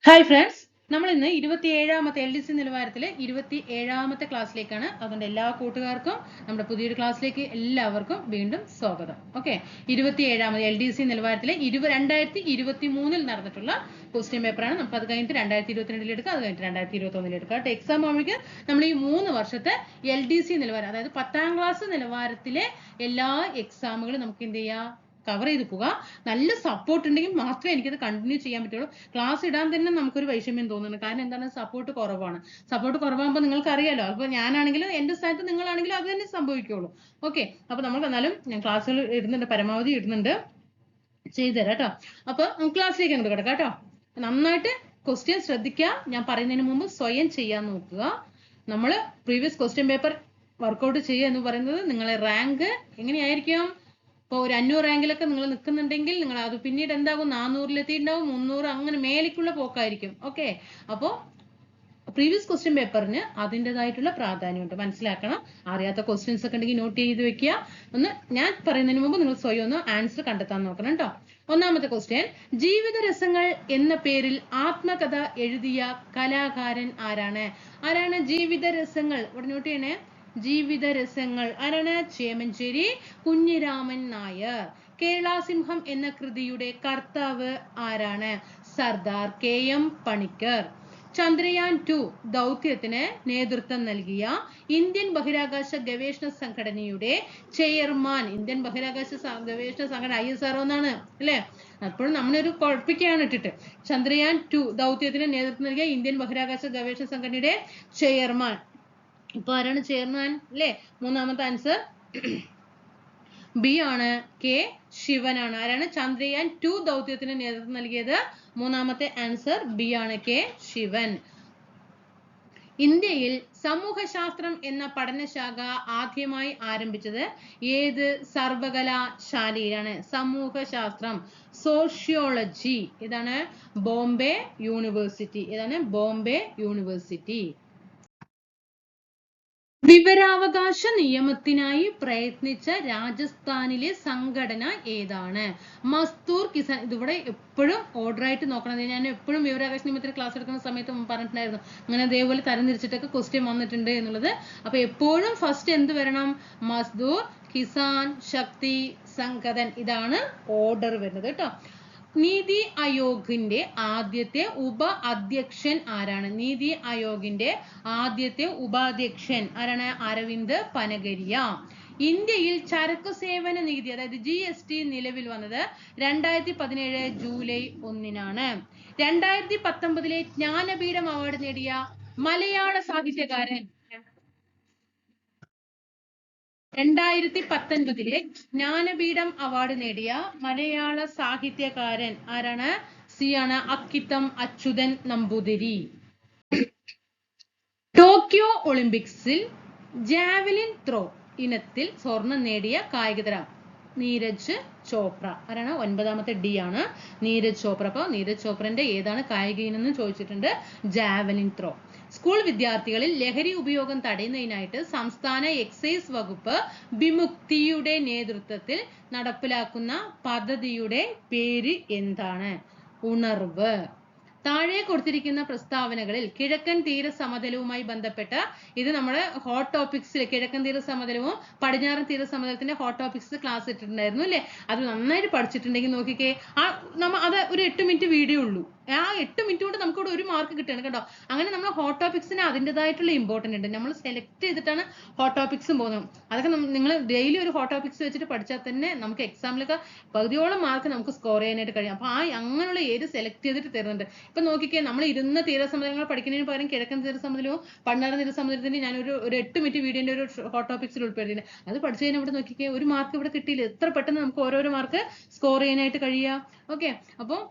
Hi friends, നമ്മൾ ഇന്ന് 27ാമത്തെ LDC നിലവാരത്തിലെ 27ാമത്തെ ക്ലാസ്സിലേക്കാണ്. അതുകൊണ്ട് എല്ലാ കൂട്ടുകാർക്കും നമ്മുടെ പുതിയൊരു ക്ലാസ്സിലേക്ക് എല്ലാവർക്കും വീണ്ടും സ്വാഗതം. ഓക്കെ, 27ാമത് LDC നിലവാരത്തിലെ 2023 നടന്നിട്ടുള്ള ക്വസ്റ്റ്യൻ പേപ്പറാണ്. നമുക്ക് അത് കഴിഞ്ഞിട്ട് 2022 എടുക്കാം, അത് കഴിഞ്ഞിട്ട് 2021 എടുക്കാം. എക്സാം ആവുമ്പോഴേക്ക് നമ്മൾ ഈ 3 വർഷത്തെ LDC നിലവാരം, അതായത് 10ാം ക്ലാസ് നിലവാരത്തിലെ എല്ലാ എക്സാമുകളും നമുക്ക് എന്ത് ചെയ്യാം, കവർ ചെയ്ത് പോവുക. നല്ല സപ്പോർട്ട് ഉണ്ടെങ്കിൽ മാത്രമേ എനിക്കത് കണ്ടിന്യൂ ചെയ്യാൻ പറ്റുള്ളൂ. ക്ലാസ് ഇടാൻ തന്നെ നമുക്കൊരു വൈഷമ്യം തോന്നുന്നുണ്ട്. കാരണം എന്താണ്, സപ്പോർട്ട് കുറവാണ്. സപ്പോർട്ട് കുറവാകുമ്പോൾ നിങ്ങൾക്ക് അറിയാലോ, അപ്പോൾ ഞാനാണെങ്കിലും എൻ്റെ സ്ഥാനത്ത് നിങ്ങളാണെങ്കിലും അത് തന്നെ സംഭവിക്കുള്ളൂ. ഓക്കെ, അപ്പോൾ നമുക്ക് എന്നാലും ഞാൻ ക്ലാസ്സുകൾ ഇടുന്നുണ്ട്, പരമാവധി ഇടുന്നുണ്ട്, ചെയ്തുതരാം കേട്ടോ. അപ്പൊ ക്ലാസ്സിലേക്ക് അങ്ങോട്ട് കിടക്കാം കേട്ടോ. നന്നായിട്ട് ക്വസ്റ്റ്യൻ ശ്രദ്ധിക്കുക. ഞാൻ പറയുന്നതിന് മുമ്പ് സ്വയം ചെയ്യാൻ നോക്കുക. നമ്മൾ പ്രീവിയസ് ക്വസ്റ്റ്യൻ പേപ്പർ വർക്കൗട്ട് ചെയ്യുക എന്ന് പറയുന്നത് നിങ്ങളെ റാങ്ക് എങ്ങനെയായിരിക്കും. ഇപ്പോൾ ഒരു 500 റാങ്കിലൊക്കെ നിങ്ങൾ നിൽക്കുന്നുണ്ടെങ്കിൽ നിങ്ങൾ അത് പിന്നീട് എന്താകും, 400-ലെത്തിയിട്ടുണ്ടാവും, 300, അങ്ങനെ മേലേക്കുള്ള പോക്കായിരിക്കും. ഓക്കെ, അപ്പോൾ പ്രീവിയസ് ക്വസ്റ്റ്യൻ പേപ്പറിന് അതിൻ്റെതായിട്ടുള്ള പ്രാധാന്യമുണ്ട്, മനസ്സിലാക്കണം. അറിയാത്ത ക്വസ്റ്റ്യൻസ് ഒക്കെ ഉണ്ടെങ്കിൽ നോട്ട് ചെയ്ത് വെക്കുക. ഒന്ന് ഞാൻ പറയുന്നതിന് മുമ്പ് നിങ്ങൾ സ്വയം ഒന്ന് ആൻസർ കണ്ടെത്താൻ നോക്കണം കേട്ടോ. ഒന്നാമത്തെ ക്വസ്റ്റ്യൻ, ജീവിത രസങ്ങൾ എന്ന പേരിൽ ആത്മകഥ എഴുതിയ കലാകാരൻ ആരാണ്? ആരാണ് ജീവിത രസങ്ങൾ? ഇവിടെ നോട്ട് ചെയ്യണേ. ജീവിത രസങ്ങൾ ആരാണ്? ചേമഞ്ചേരി കുഞ്ഞിരാമൻ നായർ. കേരളാസിംഹം എന്ന കൃതിയുടെ കർത്താവ് ആരാണ്? സർദാർ KM പണിക്കർ. ചന്ദ്രയാൻ 2 ദൗത്യത്തിന് നേതൃത്വം നൽകിയ ഇന്ത്യൻ ബഹിരാകാശ ഗവേഷണ സംഘടനയുടെ ചെയർമാൻ, ഇന്ത്യൻ ബഹിരാകാശ ഗവേഷണ സംഘടന ISRO എന്നാണ് അല്ലെ. അപ്പോഴും നമ്മളൊരു കുഴപ്പിക്കുകയാണ് ഇട്ടിട്ട്. ചന്ദ്രയാൻ 2 ദൗത്യത്തിന് നേതൃത്വം നൽകിയ ഇന്ത്യൻ ബഹിരാകാശ ഗവേഷണ സംഘടനയുടെ ചെയർമാൻ. ഇപ്പൊ ആരാണ് ചെയർമാൻ അല്ലേ? മൂന്നാമത്തെ ആൻസർ ബി ആണ്, K ശിവനാണ്. ആരാണ് ചന്ദ്രയാൻ 2 ദൗത്യത്തിന് നേതൃത്വം നൽകിയത്? മൂന്നാമത്തെ ആൻസർ ബി ആണ്, K ശിവൻ. ഇന്ത്യയിൽ സമൂഹശാസ്ത്രം എന്ന പഠനശാഖ ആദ്യമായി ആരംഭിച്ചത് ഏത് സർവകലാശാലയിലാണ്? സമൂഹശാസ്ത്രം, സോഷ്യോളജി. ഇതാണ് ബോംബെ യൂണിവേഴ്സിറ്റി. ഇതാണ് ബോംബെ യൂണിവേഴ്സിറ്റി. വിവരാവകാശ നിയമത്തിനായി പ്രയത്നിച്ച രാജസ്ഥാനിലെ സംഘടന ഏതാണ്? മസ്ദൂർ കിസാൻ. ഇതിവിടെ എപ്പോഴും ഓർഡർ ആയിട്ട് നോക്കണം. ഞാൻ എപ്പോഴും വിവരാവകാശ നിയമത്തിന് ക്ലാസ് എടുക്കുന്ന സമയത്ത് പറഞ്ഞിട്ടുണ്ടായിരുന്നു, അങ്ങനെ അതേപോലെ തരംതിരിച്ചിട്ടൊക്കെ ക്വസ്റ്റ്യൻ വന്നിട്ടുണ്ട് എന്നുള്ളത്. അപ്പൊ എപ്പോഴും ഫസ്റ്റ് എന്ത് വരണം? മസ്ദൂർ കിസാൻ ശക്തി സംഘടൻ. ഇതാണ് ഓർഡർ വരുന്നത് കേട്ടോ. നീതി ആയോഗിന്റെ ആദ്യത്തെ ഉപ അധ്യക്ഷൻ ആരാണ്? നീതി ആയോഗിന്റെ ആദ്യത്തെ ഉപാധ്യക്ഷൻ ആരാണ്? അരവിന്ദ് പനഗരിയ. ഇന്ത്യയിൽ ചരക്കു സേവന നികുതി, അതായത് GST നിലവിൽ വന്നത് 2017 ജൂലൈ 1-നാണ്. 2019 ജ്ഞാനപീഠം അവാർഡ് നേടിയ മലയാള സാഹിത്യകാരൻ, 2019 ജ്ഞാനപീഠം അവാർഡ് നേടിയ മലയാള സാഹിത്യകാരൻ ആരാണ്? സി ആണ്, അക്കിത്തം അച്യുതൻ നമ്പൂതിരി. ടോക്കിയോ ഒളിമ്പിക്സിൽ ജാവലിൻ ത്രോ ഇനത്തിൽ സ്വർണം നേടിയ കായികതാരം നീരജ് ചോപ്ര. ആരാണ്? 9ാമത്തെ D ആണ്, നീരജ് ചോപ്ര. അപ്പൊ നീരജ് ചോപ്രന്റെ ഏതാണ് കായിക ഇനം എന്ന് ചോദിച്ചിട്ടുണ്ട്, ജാവലിൻ ത്രോ. സ്കൂൾ വിദ്യാർത്ഥികളിൽ ലഹരി ഉപയോഗം തടയുന്നതിനായിട്ട് സംസ്ഥാന എക്സൈസ് വകുപ്പ് വിമുക്തിയുടെ നേതൃത്വത്തിൽ നടപ്പിലാക്കുന്ന പദ്ധതിയുടെ പേര് എന്താണ്? ഉണർവ്. താഴെ കൊടുത്തിരിക്കുന്ന പ്രസ്താവനകളിൽ കിഴക്കൻ തീര സമതലവുമായി ബന്ധപ്പെട്ട, ഇത് നമ്മുടെ ഹോട്ട് ടോപ്പിക്സിൽ കിഴക്കൻ തീര സമതലവും പടിഞ്ഞാറൻ തീര സമതലത്തിന്റെ ഹോട്ട് ടോപ്പിക്സ് ക്ലാസ് ഇട്ടിട്ടുണ്ടായിരുന്നു അല്ലേ? അത് നന്നായിട്ട് പഠിച്ചിട്ടുണ്ടെങ്കിൽ നോക്കിക്കേ, അത് ഒരു 8 മിനിറ്റ് വീഡിയോ ഉള്ളൂ. ആ 8 മിനിറ്റ് കൊണ്ട് നമുക്കിവിടെ 1 മാർക്ക് കിട്ടുകയാണ് കേട്ടോ. അങ്ങനെ നമ്മൾ ഹോട്ട് ടോപ്പിക്സിന് അതിൻ്റെതായിട്ടുള്ള ഇമ്പോർട്ടൻ്റ് ഉണ്ട്. നമ്മൾ സെലക്ട് ചെയ്തിട്ടാണ് ഹോട്ട് ടോപ്പിക്സും പോകുന്നത്. അതൊക്കെ നിങ്ങൾ ഡെയിലി ഒരു ഹോട്ട് ടോപ്പിക്സ് വെച്ചിട്ട് പഠിച്ചാൽ തന്നെ നമുക്ക് എക്സാമിലൊക്കെ പകുതിയോളം മാർക്ക് നമുക്ക് സ്കോർ ചെയ്യാനായിട്ട് കഴിയും. അപ്പൊ അങ്ങനെയുള്ള ഏത് സെലക്ട് ചെയ്തിട്ട് തരുന്നുണ്ട്. ഇപ്പൊ നോക്കിക്കേ, നമ്മൾ ഇരുന്ന തീരസമുദ്രങ്ങൾ പഠിക്കുന്നതിന് പകരം കിഴക്കൻ തീരസമുദ്രവും പടിഞ്ഞാറൻ തീരസമുദ്രത്തിന്റെ ഞാൻ ഒരു 8 മിനിറ്റ് വീഡിയോന്റെ ഒരു ഹോട്ട് ടോപ്പിക്സിൽ ഉൾപ്പെടുത്തിയിട്ടുണ്ട്. അത് പഠിച്ചു കഴിഞ്ഞാൽ ഇവിടെ നോക്കിക്കേ, 1 മാർക്ക് ഇവിടെ കിട്ടിയില്ല. എത്ര പെട്ടെന്ന് നമുക്ക് ഓരോരോ മാർക്ക് സ്കോർ ചെയ്യാനായിട്ട് കഴിയുക. ഓക്കെ, അപ്പോൾ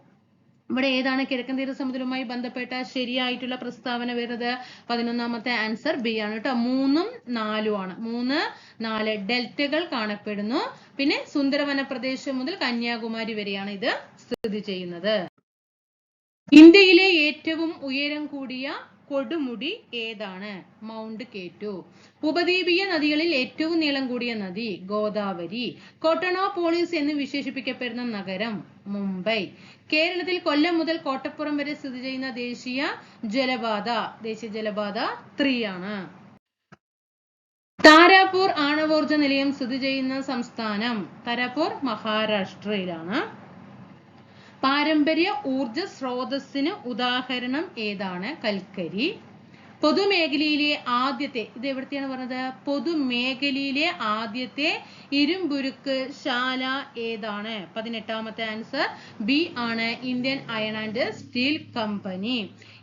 ഇവിടെ ഏതാണ് കിഴക്കൻ തീരസമുദ്രവുമായി ബന്ധപ്പെട്ട ശരിയായിട്ടുള്ള പ്രസ്താവന വരുന്നത്? 11ാമത്തെ ആൻസർ ബി ആണ് കേട്ടോ. 3ഉം 4ഉം ആണ്. 3, 4 ഡെൽറ്റകൾ കാണപ്പെടുന്നു. പിന്നെ സുന്ദരവന പ്രദേശം മുതൽ കന്യാകുമാരി വരെയാണ് ഇത് സ്ഥിതി ചെയ്യുന്നത്. ഇന്ത്യയിലെ ഏറ്റവും ഉയരം കൂടിയ കൊടുമുടി ഏതാണ്? Mount K2. ഉപദ്വീപീയ നദികളിൽ ഏറ്റവും നീളം കൂടിയ നദി ഗോദാവരി. കോട്ടോണോപോളിസ് എന്ന് വിശേഷിപ്പിക്കപ്പെടുന്ന നഗരം മുംബൈ. കേരളത്തിൽ കൊല്ലം മുതൽ കോട്ടപ്പുറം വരെ സ്ഥിതി ചെയ്യുന്ന ദേശീയ ജലപാത 3 ആണ്. താരാപൂർ ആണവോർജ നിലയം സ്ഥിതി ചെയ്യുന്ന സംസ്ഥാനം താരാപൂർ മഹാരാഷ്ട്രയിലാണ്. പാരമ്പര്യ ഊർജ സ്രോതസ്സിന് ഉദാഹരണം ഏതാണ്? കൽക്കരി. പൊതുമേഖലയിലെ ആദ്യത്തെ ഇത് എവിടത്തെയാണ് പറഞ്ഞത്? പൊതുമേഖലയിലെ ആദ്യത്തെ ഇരുമ്പുരുക്ക് ശാല ഏതാണ്? 18ാമത്തെ ആൻസർ ബി ആണ്, Indian iron and steel company.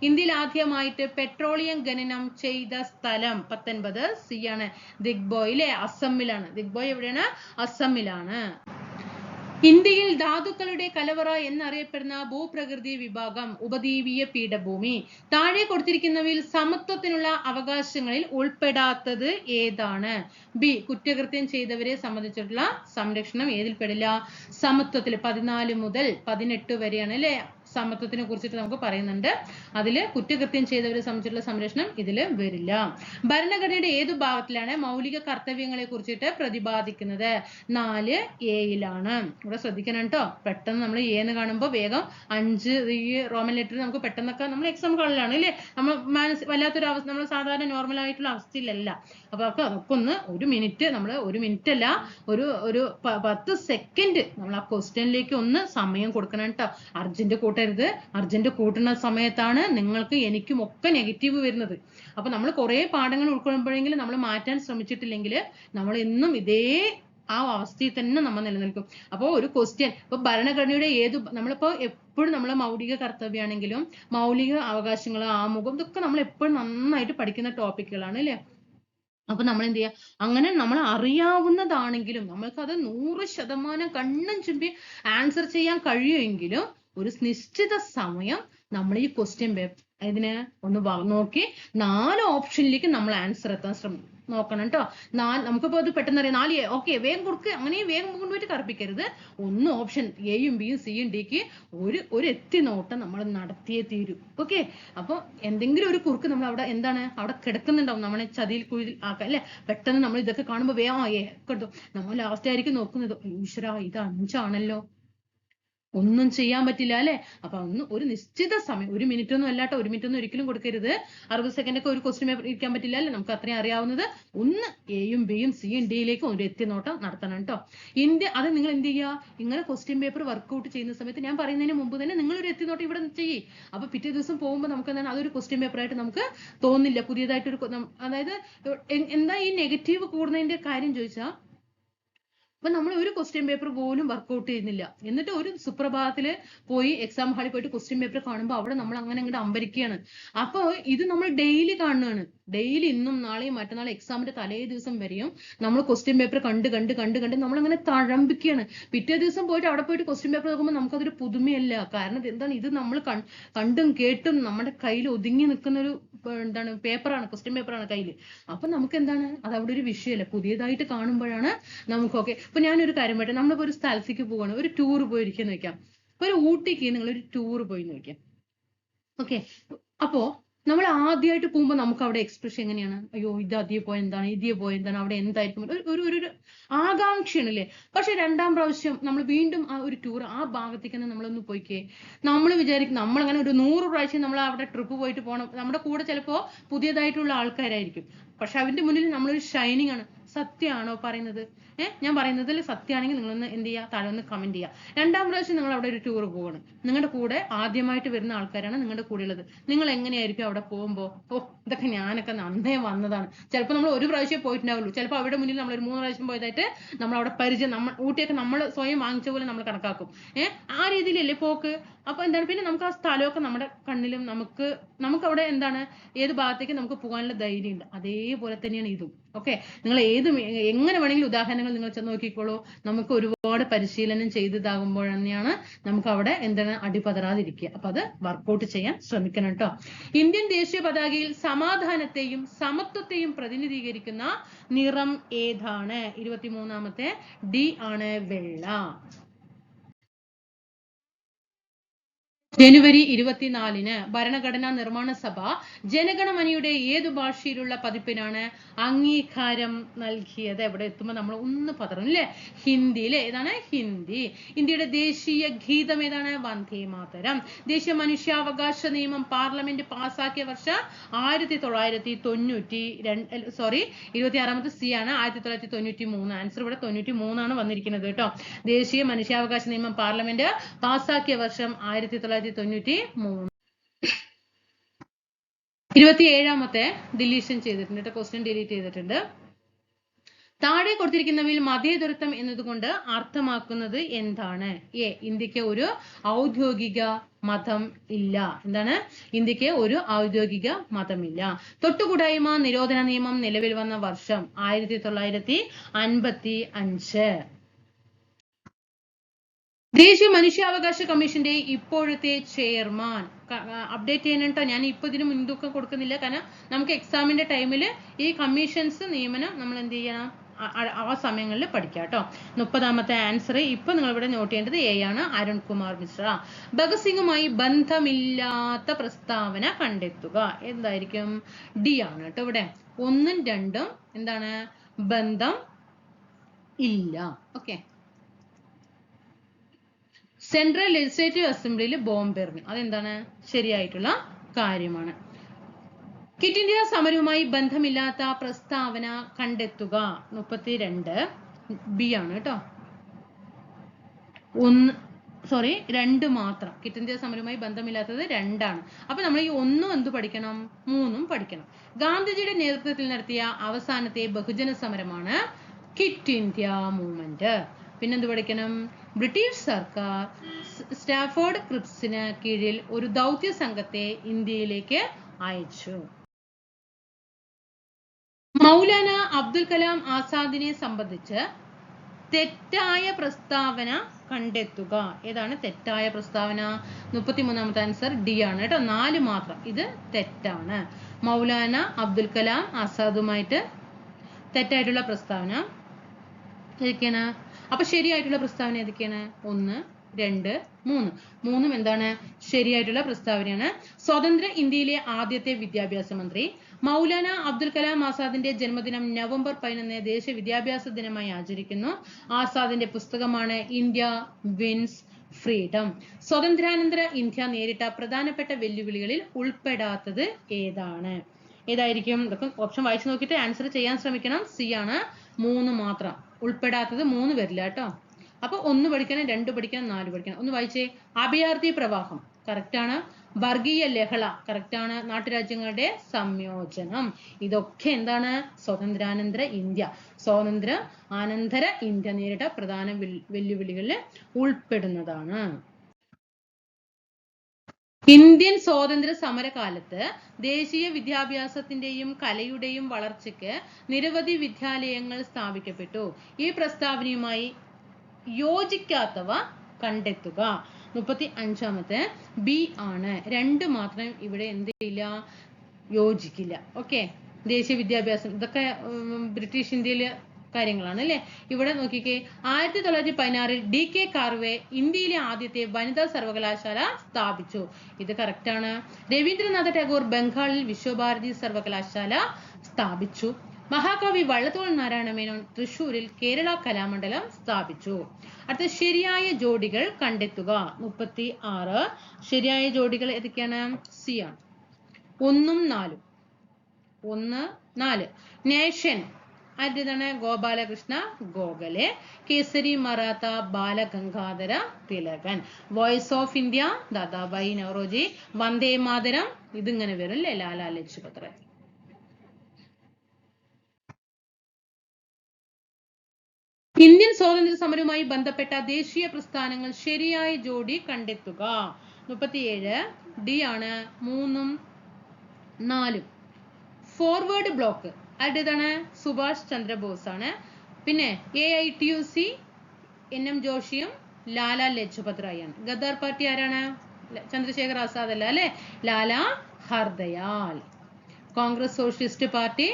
ഇന്ത്യയിൽ ആദ്യമായിട്ട് പെട്രോളിയം ഖനനം ചെയ്ത സ്ഥലം 19 സി ആണ്, ദിഗ്ബോയിലെ അസമിലാണ്. ദിഗ്ബോയ് എവിടെയാണ്? അസമിലാണ്. ഇന്ത്യയിൽ ധാതുക്കളുടെ കലവറ എന്നറിയപ്പെടുന്ന ഭൂപ്രകൃതി വിഭാഗം ഉപദ്വീപീയ പീഠഭൂമി. താഴെ കൊടുത്തിരിക്കുന്നവയിൽ സമത്വത്തിനുള്ള അവകാശങ്ങളിൽ ഉൾപ്പെടാത്തത് ഏതാണ്? ബി. കുറ്റകൃത്യം ചെയ്തവരെ സംബന്ധിച്ചിട്ടുള്ള സംരക്ഷണം ഏതിൽ പെടില്ല? സമത്വത്തിൽ 14 മുതൽ 18 വരെയാണ് അല്ലെ സമത്വത്തിനെ കുറിച്ചിട്ട് നമുക്ക് പറയുന്നുണ്ട്. അതില് കുറ്റകൃത്യം ചെയ്തവരെ സംബന്ധിച്ചിട്ടുള്ള സംരക്ഷണം ഇതില് വരില്ല. ഭരണഘടനയുടെ ഏതു ഭാഗത്തിലാണ് മൗലിക കർത്തവ്യങ്ങളെ കുറിച്ചിട്ട് പ്രതിപാദിക്കുന്നത്? 4A ഇവിടെ ശ്രദ്ധിക്കണം കേട്ടോ. പെട്ടെന്ന് നമ്മൾ എന്ന് കാണുമ്പോൾ വേഗം 5 ഈ റോമൻ ലെറ്റർ നമുക്ക് പെട്ടെന്നൊക്കെ നമ്മൾ എക്സാം കളിലാണ് അല്ലേ, നമ്മൾ വല്ലാത്തൊരു അവസ്ഥ, നമ്മൾ സാധാരണ നോർമൽ ആയിട്ടുള്ള അവസ്ഥയിലല്ല. അപ്പൊ അതൊക്കെ ഒന്ന് ഒരു മിനിറ്റ്, നമ്മൾ ഒരു മിനിറ്റ് അല്ല ഒരു 10 സെക്കൻഡ് നമ്മൾ ആ ക്വസ്റ്റ്യനിലേക്ക് ഒന്ന് സമയം കൊടുക്കണം കേട്ടോ. അർജന്റ് കൂട്ടുന്ന സമയത്താണ് നിങ്ങൾക്ക് എനിക്കും ഒക്കെ നെഗറ്റീവ് വരുന്നത്. അപ്പൊ നമ്മൾ കുറെ പാഠങ്ങൾ ഉൾക്കൊള്ളുമ്പോഴെങ്കിലും നമ്മൾ മാറ്റാൻ ശ്രമിച്ചിട്ടില്ലെങ്കിൽ നമ്മൾ എന്നും ഇതേ ആ അവസ്ഥയിൽ തന്നെ നമ്മൾ നിലനിൽക്കും. അപ്പോൾ ഒരു ക്വസ്റ്റ്യൻ ഇപ്പൊ ഭരണഘടനയുടെ നമ്മളിപ്പോ എപ്പോഴും നമ്മളെ മൗലിക കർത്തവ്യമാണെങ്കിലും മൗലിക അവകാശങ്ങൾ, ആമുഖം, ഇതൊക്കെ നമ്മൾ എപ്പോഴും നന്നായിട്ട് പഠിക്കുന്ന ടോപ്പിക്കുകളാണ് അല്ലെ. അപ്പൊ നമ്മൾ എന്ത് ചെയ്യുക, അങ്ങനെ നമ്മൾ അറിയാവുന്നതാണെങ്കിലും നമ്മൾക്കത് 100% കണ്ണും ചുമ്പി ആൻസർ ചെയ്യാൻ കഴിയുമെങ്കിലും ഒരു നിശ്ചിത സമയം നമ്മൾ ഈ ക്വസ്റ്റ്യൻ ഇതിന് ഒന്ന് നോക്കി 4 ഓപ്ഷനിലേക്ക് നമ്മൾ ആൻസർ എത്താൻ നോക്കണം കേട്ടോ. നമുക്കിപ്പോ അത് പെട്ടെന്ന് അറിയാം 4A ഓക്കെ വേഗം കൊടുക്കുക, അങ്ങനെ വേഗം കൊണ്ടുപോയിട്ട് കറുപ്പിക്കരുത്. 1 ഓപ്ഷൻ എയും ബിയും സിയും ഡിക്ക് ഒരു എത്തി നോട്ടം നമ്മൾ നടത്തിയേ തീരൂ. ഓക്കെ, അപ്പൊ എന്തെങ്കിലും ഒരു കുറുക്ക് നമ്മൾ അവിടെ എന്താണ് അവിടെ കിടക്കുന്നുണ്ടാവും, നമ്മളെ ചതിയിൽ കുഴിയിൽ ആക്കാൻ അല്ലെ. പെട്ടെന്ന് നമ്മൾ ഇതൊക്കെ കാണുമ്പോൾ വേഗം കേട്ടോ നമ്മൾ ലാസ്റ്റ് ആയിരിക്കും നോക്കുന്നത്, ഈശ്വര ഇത് 5 ആണല്ലോ, ഒന്നും ചെയ്യാൻ പറ്റില്ല അല്ലെ. അപ്പൊ ഒരു നിശ്ചിത സമയം, 1 മിനിറ്റ് ഒന്നും അല്ലാട്ടോ, 1 മിനിറ്റ് ഒന്നും ഒരിക്കലും കൊടുക്കരുത്. 60 സെക്കൻഡ് ഒക്കെ ഒരു ക്വസ്റ്റ്യൻ പേപ്പർ ഇരിക്കാൻ പറ്റില്ല അല്ലെ. നമുക്ക് അത്രയും അറിയാവുന്നത് ഒന്ന് എയും ബിയും സിയും ഡിയിലേക്കും ഒരു എത്തിനോട്ടം നടത്തണം കേട്ടോ. അത് നിങ്ങൾ എന്ത് ചെയ്യുക, ഇങ്ങനെ ക്വസ്റ്റ്യൻ പേപ്പർ വർക്ക്ഔട്ട് ചെയ്യുന്ന സമയത്ത് ഞാൻ പറയുന്നതിന് മുമ്പ് തന്നെ നിങ്ങൾ ഒരു എത്തിനോട്ടം ഇവിടെ ചെയ്യേ. അപ്പൊ പിറ്റേ ദിവസം പോകുമ്പോൾ നമുക്ക് എന്താണ് അതൊരു ക്വസ്റ്റ്യൻ പേപ്പർ ആയിട്ട് നമുക്ക് തോന്നില്ല. പുതിയതായിട്ടൊരു അതായത് എന്താ ഈ നെഗറ്റീവ് കൂടുന്നതിന്റെ കാര്യം ചോദിച്ചാൽ, അപ്പൊ നമ്മൾ ഒരു ക്വസ്റ്റ്യൻ പേപ്പർ പോലും വർക്ക്ഔട്ട് ചെയ്യുന്നില്ല. എന്നിട്ട് ഒരു സുപ്രഭാതത്തില് പോയി എക്സാം ഹാളിൽ പോയിട്ട് ക്വസ്റ്റ്യൻ പേപ്പർ കാണുമ്പോൾ അവിടെ നമ്മൾ അങ്ങനെ അങ്ങോട്ട് അമ്പരിക്കുകയാണ്. അപ്പൊ ഇത് നമ്മൾ ഡെയിലി കാണുകയാണ്. ഡെയിലി ഇന്നും നാളെയും മറ്റന്നാൾ എക്സാമിന്റെ തലേ ദിവസം വരെയും നമ്മൾ ക്വസ്റ്റ്യൻ പേപ്പർ കണ്ട് നമ്മളങ്ങനെ തഴമ്പിക്കുകയാണ്. പിറ്റേ ദിവസം പോയിട്ട് അവിടെ പോയിട്ട് ക്വസ്റ്റ്യൻ പേപ്പർ നോക്കുമ്പോൾ നമുക്കതൊരു പുതുമയല്ല. കാരണം എന്താണ്, ഇത് നമ്മൾ കണ്ടും കേട്ടും നമ്മുടെ കയ്യിൽ ഒതുങ്ങി നിൽക്കുന്ന ഒരു പേപ്പറാണ്, ക്വസ്റ്റ്യൻ പേപ്പറാണ് കയ്യിൽ. അപ്പൊ നമുക്ക് എന്താണ് അത് അവിടെ ഒരു വിഷയമല്ല, പുതിയതായിട്ട് കാണുമ്പോഴാണ് നമുക്കൊക്കെ. ഇപ്പൊ ഞാനൊരു കാര്യം പറയട്ടെ, നമ്മളിപ്പോ ഒരു സ്ഥലത്തേക്ക് പോവാണ്, ഒരു ടൂർ പോയിരിക്കുന്നു വെക്കാം. ഇപ്പൊ ഒരു ഊട്ടിക്ക് നിങ്ങൾ ഒരു ടൂർ പോയി നോക്കാം. ഓക്കെ, അപ്പോ നമ്മൾ ആദ്യമായിട്ട് പോകുമ്പോൾ നമുക്ക് അവിടെ എക്സ്പ്രഷൻ എങ്ങനെയാണ്? അയ്യോ ഇത് അതിയെ പോയെന്താണ്, ഇതിയെ പോയെന്താണ്, അവിടെ എന്തായിരിക്കും ഒരു ആകാംക്ഷയാണ് അല്ലേ. പക്ഷെ 2ാം പ്രാവശ്യം നമ്മൾ വീണ്ടും ആ ഒരു ടൂർ ആ ഭാഗത്തേക്ക് തന്നെ നമ്മളൊന്ന് പോയിക്കേ, നമ്മൾ വിചാരിക്കും നമ്മളങ്ങനെ ഒരു 100 പ്രാവശ്യം നമ്മൾ അവിടെ ട്രിപ്പ് പോയിട്ട് പോകണം. നമ്മുടെ കൂടെ ചിലപ്പോ പുതിയതായിട്ടുള്ള ആൾക്കാരായിരിക്കും, പക്ഷെ അവന്റെ മുന്നിൽ നമ്മളൊരു ഷൈനിങ് ആണ്. സത്യമാണോ പറയുന്നത്? ഞാൻ പറയുന്നതിൽ സത്യമാണെങ്കിൽ നിങ്ങളൊന്ന് എന്ത് ചെയ്യുക, താഴെ ഒന്ന് കമന്റ് ചെയ്യുക. 2ാം പ്രാവശ്യം നിങ്ങൾ അവിടെ ഒരു ടൂർ പോവാണ്, നിങ്ങളുടെ കൂടെ ആദ്യമായിട്ട് വരുന്ന ആൾക്കാരാണ് നിങ്ങളുടെ കൂടെ ഉള്ളത്. നിങ്ങൾ എങ്ങനെയായിരിക്കും അവിടെ പോകുമ്പോൾ? ഇതൊക്കെ ഞാനൊക്കെ നന്നേ വന്നതാണ്. ചിലപ്പോൾ നമ്മൾ ഒരു പ്രാവശ്യം പോയിട്ടുണ്ടാവുള്ളൂ, ചിലപ്പോൾ അവിടെ മുന്നിൽ നമ്മൾ ഒരു 3 പ്രാവശ്യം പോയതായിട്ട് നമ്മൾ അവിടെ പരിചയം, ഊട്ടിയൊക്കെ നമ്മൾ സ്വയം വാങ്ങിച്ച പോലെ നമ്മൾ കണക്കാക്കും. ആ രീതിയിലല്ലേ പോക്ക്. അപ്പൊ എന്താണ്, പിന്നെ നമുക്ക് ആ സ്ഥലമൊക്കെ നമ്മുടെ കണ്ണിലും നമുക്ക് അവിടെ എന്താണ് ഏത് ഭാഗത്തേക്ക് നമുക്ക് പോകാനുള്ള ധൈര്യം ഉണ്ട്. അതേപോലെ തന്നെയാണ് ഇതും. ഓക്കെ, നിങ്ങൾ എങ്ങനെ വേണമെങ്കിലും ഉദാഹരണങ്ങൾ നിങ്ങൾ ചെന്ന് നോക്കിക്കോളൂ. നമുക്ക് ഒരുപാട് പരിശീലനം ചെയ്തതാകുമ്പോൾ തന്നെയാണ് നമുക്ക് അവിടെ എന്താണ് അടിപതറാതിരിക്കുക. അപ്പൊ അത് വർക്ക്ഔട്ട് ചെയ്യാൻ ശ്രമിക്കണം കേട്ടോ. ഇന്ത്യൻ ദേശീയ പതാകയിൽ സമാധാനത്തെയും സമത്വത്തെയും പ്രതിനിധീകരിക്കുന്ന നിറം ഏതാണ്? 23ാമത്തെ ഡി ആണ്, വെള്ള. ജനുവരി 24 ഭരണഘടനാ നിർമ്മാണ സഭ ജനഗണമനയുടെ ഏതു ഭാഷയിലുള്ള പതിപ്പിനാണ് അംഗീകാരം നൽകിയത്? എവിടെ എത്തുമ്പോൾ നമ്മൾ ഒന്ന് പതറും അല്ലേ? ഹിന്ദിയിലെ ഏതാണ്? ഹിന്ദി. ഇന്ത്യയുടെ ദേശീയ ഗീതം ഏതാണ്? വന്ദേ മാതരം. ദേശീയ മനുഷ്യാവകാശ നിയമം പാർലമെന്റ് പാസാക്കിയ വർഷം 26ാമത്തെ സി ആണ് 1993. ആൻസർ ഇവിടെ 93 ആണ് വന്നിരിക്കുന്നത് കേട്ടോ. ദേശീയ മനുഷ്യാവകാശ നിയമം പാർലമെന്റ് പാസാക്കിയ വർഷം 1993. 27ാമത്തെ ഡിലീഷൻ ചെയ്തിട്ടുണ്ട്. ക്വസ്റ്റ്യൻ ഡിലീറ്റ് ചെയ്തിട്ടുണ്ട്. താഴെ കൊടുത്തിരിക്കുന്നവയിൽ മതേതരത്വം എന്നതുകൊണ്ട് അർത്ഥമാക്കുന്നത് എന്താണ്? എ, ഇന്ത്യക്ക് ഒരു ഔദ്യോഗിക മതം ഇല്ല. എന്താണ്? ഇന്ത്യക്ക് ഒരു ഔദ്യോഗിക മതമില്ല. തൊട്ടുകൂടായ്മ നിരോധന നിയമം നിലവിൽ വന്ന വർഷം 1955. ദേശീയ മനുഷ്യാവകാശ കമ്മീഷന്റെ ഇപ്പോഴത്തെ ചെയർമാൻ അപ്ഡേറ്റ് ചെയ്യാനുണ്ടോ? ഞാൻ ഇപ്പൊ ഇതിന് മുൻതൂക്കം കൊടുക്കുന്നില്ല, കാരണം നമുക്ക് എക്സാമിന്റെ ടൈമിൽ ഈ കമ്മീഷൻസ് നിയമനം നമ്മൾ എന്ത് ചെയ്യണം, ആ സമയങ്ങളിൽ പഠിക്കാം കേട്ടോ. 30ാമത്തെ ആൻസർ ഇപ്പൊ നിങ്ങൾ ഇവിടെ നോട്ട് ചെയ്യേണ്ടത് എ ആണ്, അരുൺകുമാർ മിശ്ര. ഭഗത് സിംഗുമായി ബന്ധമില്ലാത്ത പ്രസ്താവന കണ്ടെത്തുക. എന്തായിരിക്കും? ഡി ആണ് കേട്ടോ. ഇവിടെ 1ഉം 2ഉം എന്താണ്? ബന്ധം ഇല്ല. ഓക്കെ. സെൻട്രൽ ലെജിസ്ലേറ്റീവ് അസംബ്ലിയിൽ ബോംബ് എറിഞ്ഞു. അതെന്താണ്? ശരിയായിട്ടുള്ള കാര്യമാണ്. ക്വിറ്റ് ഇന്ത്യ സമരവുമായി ബന്ധമില്ലാത്ത പ്രസ്താവന കണ്ടെത്തുക. 32 ബി ആണ് കേട്ടോ. 2 മാത്രം. ക്വിറ്റ് ഇന്ത്യ സമരവുമായി ബന്ധമില്ലാത്തത് 2 ആണ്. അപ്പൊ നമ്മൾ ഈ 1ഉം എന്ത് പഠിക്കണം? 3ഉം പഠിക്കണം. ഗാന്ധിജിയുടെ നേതൃത്വത്തിൽ നടത്തിയ അവസാനത്തെ ബഹുജന സമരമാണ് ക്വിറ്റ് ഇന്ത്യ മൂവ്മെന്റ്. പിന്നെന്ത് പഠിക്കണം? ബ്രിട്ടീഷ് സർക്കാർ സ്റ്റാഫോർഡ് ക്രിപ്സിന് കീഴിൽ ഒരു ദൗത്യ സംഘത്തെ ഇന്ത്യയിലേക്ക് അയച്ചു. മൗലാന അബ്ദുൽ കലാം ആസാദിനെ സംബന്ധിച്ച് തെറ്റായ പ്രസ്താവന കണ്ടെത്തുക. ഏതാണ് തെറ്റായ പ്രസ്താവന? 33ാമത്തെ ആൻസർ ഡി ആണ് കേട്ടോ. 4 മാത്രം. ഇത് തെറ്റാണ്. മൗലാന അബ്ദുൽ കലാം ആസാദുമായിട്ട് തെറ്റായിട്ടുള്ള പ്രസ്താവന ഏതൊക്കെയാണ്? അപ്പൊ ശരിയായിട്ടുള്ള പ്രസ്താവന ഏതൊക്കെയാണ്? 1, 2, 3. 3ഉം എന്താണ്? ശരിയായിട്ടുള്ള പ്രസ്താവനയാണ്. സ്വതന്ത്ര ഇന്ത്യയിലെ ആദ്യത്തെ വിദ്യാഭ്യാസ മന്ത്രി. മൗലാന അബ്ദുൽ കലാം ആസാദിന്റെ ജന്മദിനം നവംബർ 11 ദേശീയ വിദ്യാഭ്യാസ ദിനമായി ആചരിക്കുന്നു. ആസാദിന്റെ പുസ്തകമാണ് ഇന്ത്യ വിൻസ് ഫ്രീഡം. സ്വതന്ത്രാനന്തര ഇന്ത്യ നേരിട്ട പ്രധാനപ്പെട്ട വെല്ലുവിളികളിൽ ഉൾപ്പെടാത്തത് ഏതാണ്? ഏതായിരിക്കും? ഇതൊക്കെ ഓപ്ഷൻ വായിച്ചു നോക്കിയിട്ട് ആൻസർ ചെയ്യാൻ ശ്രമിക്കണം. സി ആണ്. 3 മാത്രം. ഉൾപ്പെടാത്തത് 3 വരില്ല കേട്ടോ. അപ്പൊ 1 പഠിക്കണം, 2 പഠിക്കണം, 4 പഠിക്കണം. ഒന്ന് വായിച്ചേ. അഭയാർത്ഥി പ്രവാഹം കറക്റ്റ് ആണ്. വർഗീയ ലഹള കറക്റ്റ് ആണ്. നാട്ടുരാജ്യങ്ങളുടെ സംയോജനം ഇതൊക്കെ എന്താണ്? സ്വതന്ത്രാനന്തര ഇന്ത്യ. സ്വാതന്ത്ര്യാനന്തര ഇന്ത്യ നേരിട്ട പ്രധാന വെല്ലുവിളികളിൽ ഉൾപ്പെടുന്നതാണ്. ഇന്ത്യൻ സ്വാതന്ത്ര്യ സമരകാലത്ത് ദേശീയ വിദ്യാഭ്യാസത്തിന്റെയും കലയുടെയും വളർച്ചയ്ക്ക് നിരവധി വിദ്യാലയങ്ങൾ സ്ഥാപിക്കപ്പെട്ടു. ഈ പ്രസ്താവനയുമായി യോജിക്കാത്തവ കണ്ടെത്തുക. 35ാമത്തെ ബി ആണ്. 2 മാത്രം ഇവിടെ എന്തില്ല? യോജിക്കില്ല. ഓക്കെ. ദേശീയ വിദ്യാഭ്യാസം ഇതൊക്കെ ബ്രിട്ടീഷ് ഇന്ത്യയിലെ കാര്യങ്ങളാണ് അല്ലെ. ഇവിടെ നോക്കിക്കേ. 1916 DK കാർവേ ഇന്ത്യയിലെ ആദ്യത്തെ വനിതാ സർവകലാശാല സ്ഥാപിച്ചു. ഇത് കറക്റ്റ് ആണ്. രവീന്ദ്രനാഥ ടാഗോർ ബംഗാളിൽ വിശ്വഭാരതി സർവകലാശാല സ്ഥാപിച്ചു. മഹാകവി വള്ളത്തോൾ നാരായണ മേനോൻ തൃശൂരിൽ കേരള കലാമണ്ഡലം സ്ഥാപിച്ചു. അടുത്ത ശരിയായ ജോഡികൾ കണ്ടെത്തുക. 36 ശരിയായ ജോഡികൾ ഏതൊക്കെയാണ്? സി ആണ്. 1ഉം 4ഉം. 1, 4. നേഷൻ ആരുടേതാണ്? Gopalakrishna Gokhale. Kesari Maratha Balagangadhara Thilakan. Voice of India Dadabhai Naoroji. Vande Mataram ഇതിങ്ങനെ വരും അല്ലേ? ലാലാ ലജ്പത് റായ്. ഇന്ത്യൻ സ്വാതന്ത്ര്യ സമരവുമായി ബന്ധപ്പെട്ട ദേശീയ പ്രസ്ഥാനങ്ങൾ ശരിയായ ജോഡി കണ്ടെത്തുക. 37 ഡി ആണ്. 3ഉം 4ഉം. ഫോർവേഡ് ബ്ലോക്ക് ആരുടേതാണ്? സുഭാഷ് ചന്ദ്രബോസ് ആണ്. പിന്നെ AITUC NM ജോഷിയും ലാലാ ലജ്പത് റായ് ആണ്. ഗദ്ദാർ പാർട്ടി ആരാണ്? ചന്ദ്രശേഖർ ആസാദ് അല്ല അല്ലെ, Lala Hardayal. Congress socialist party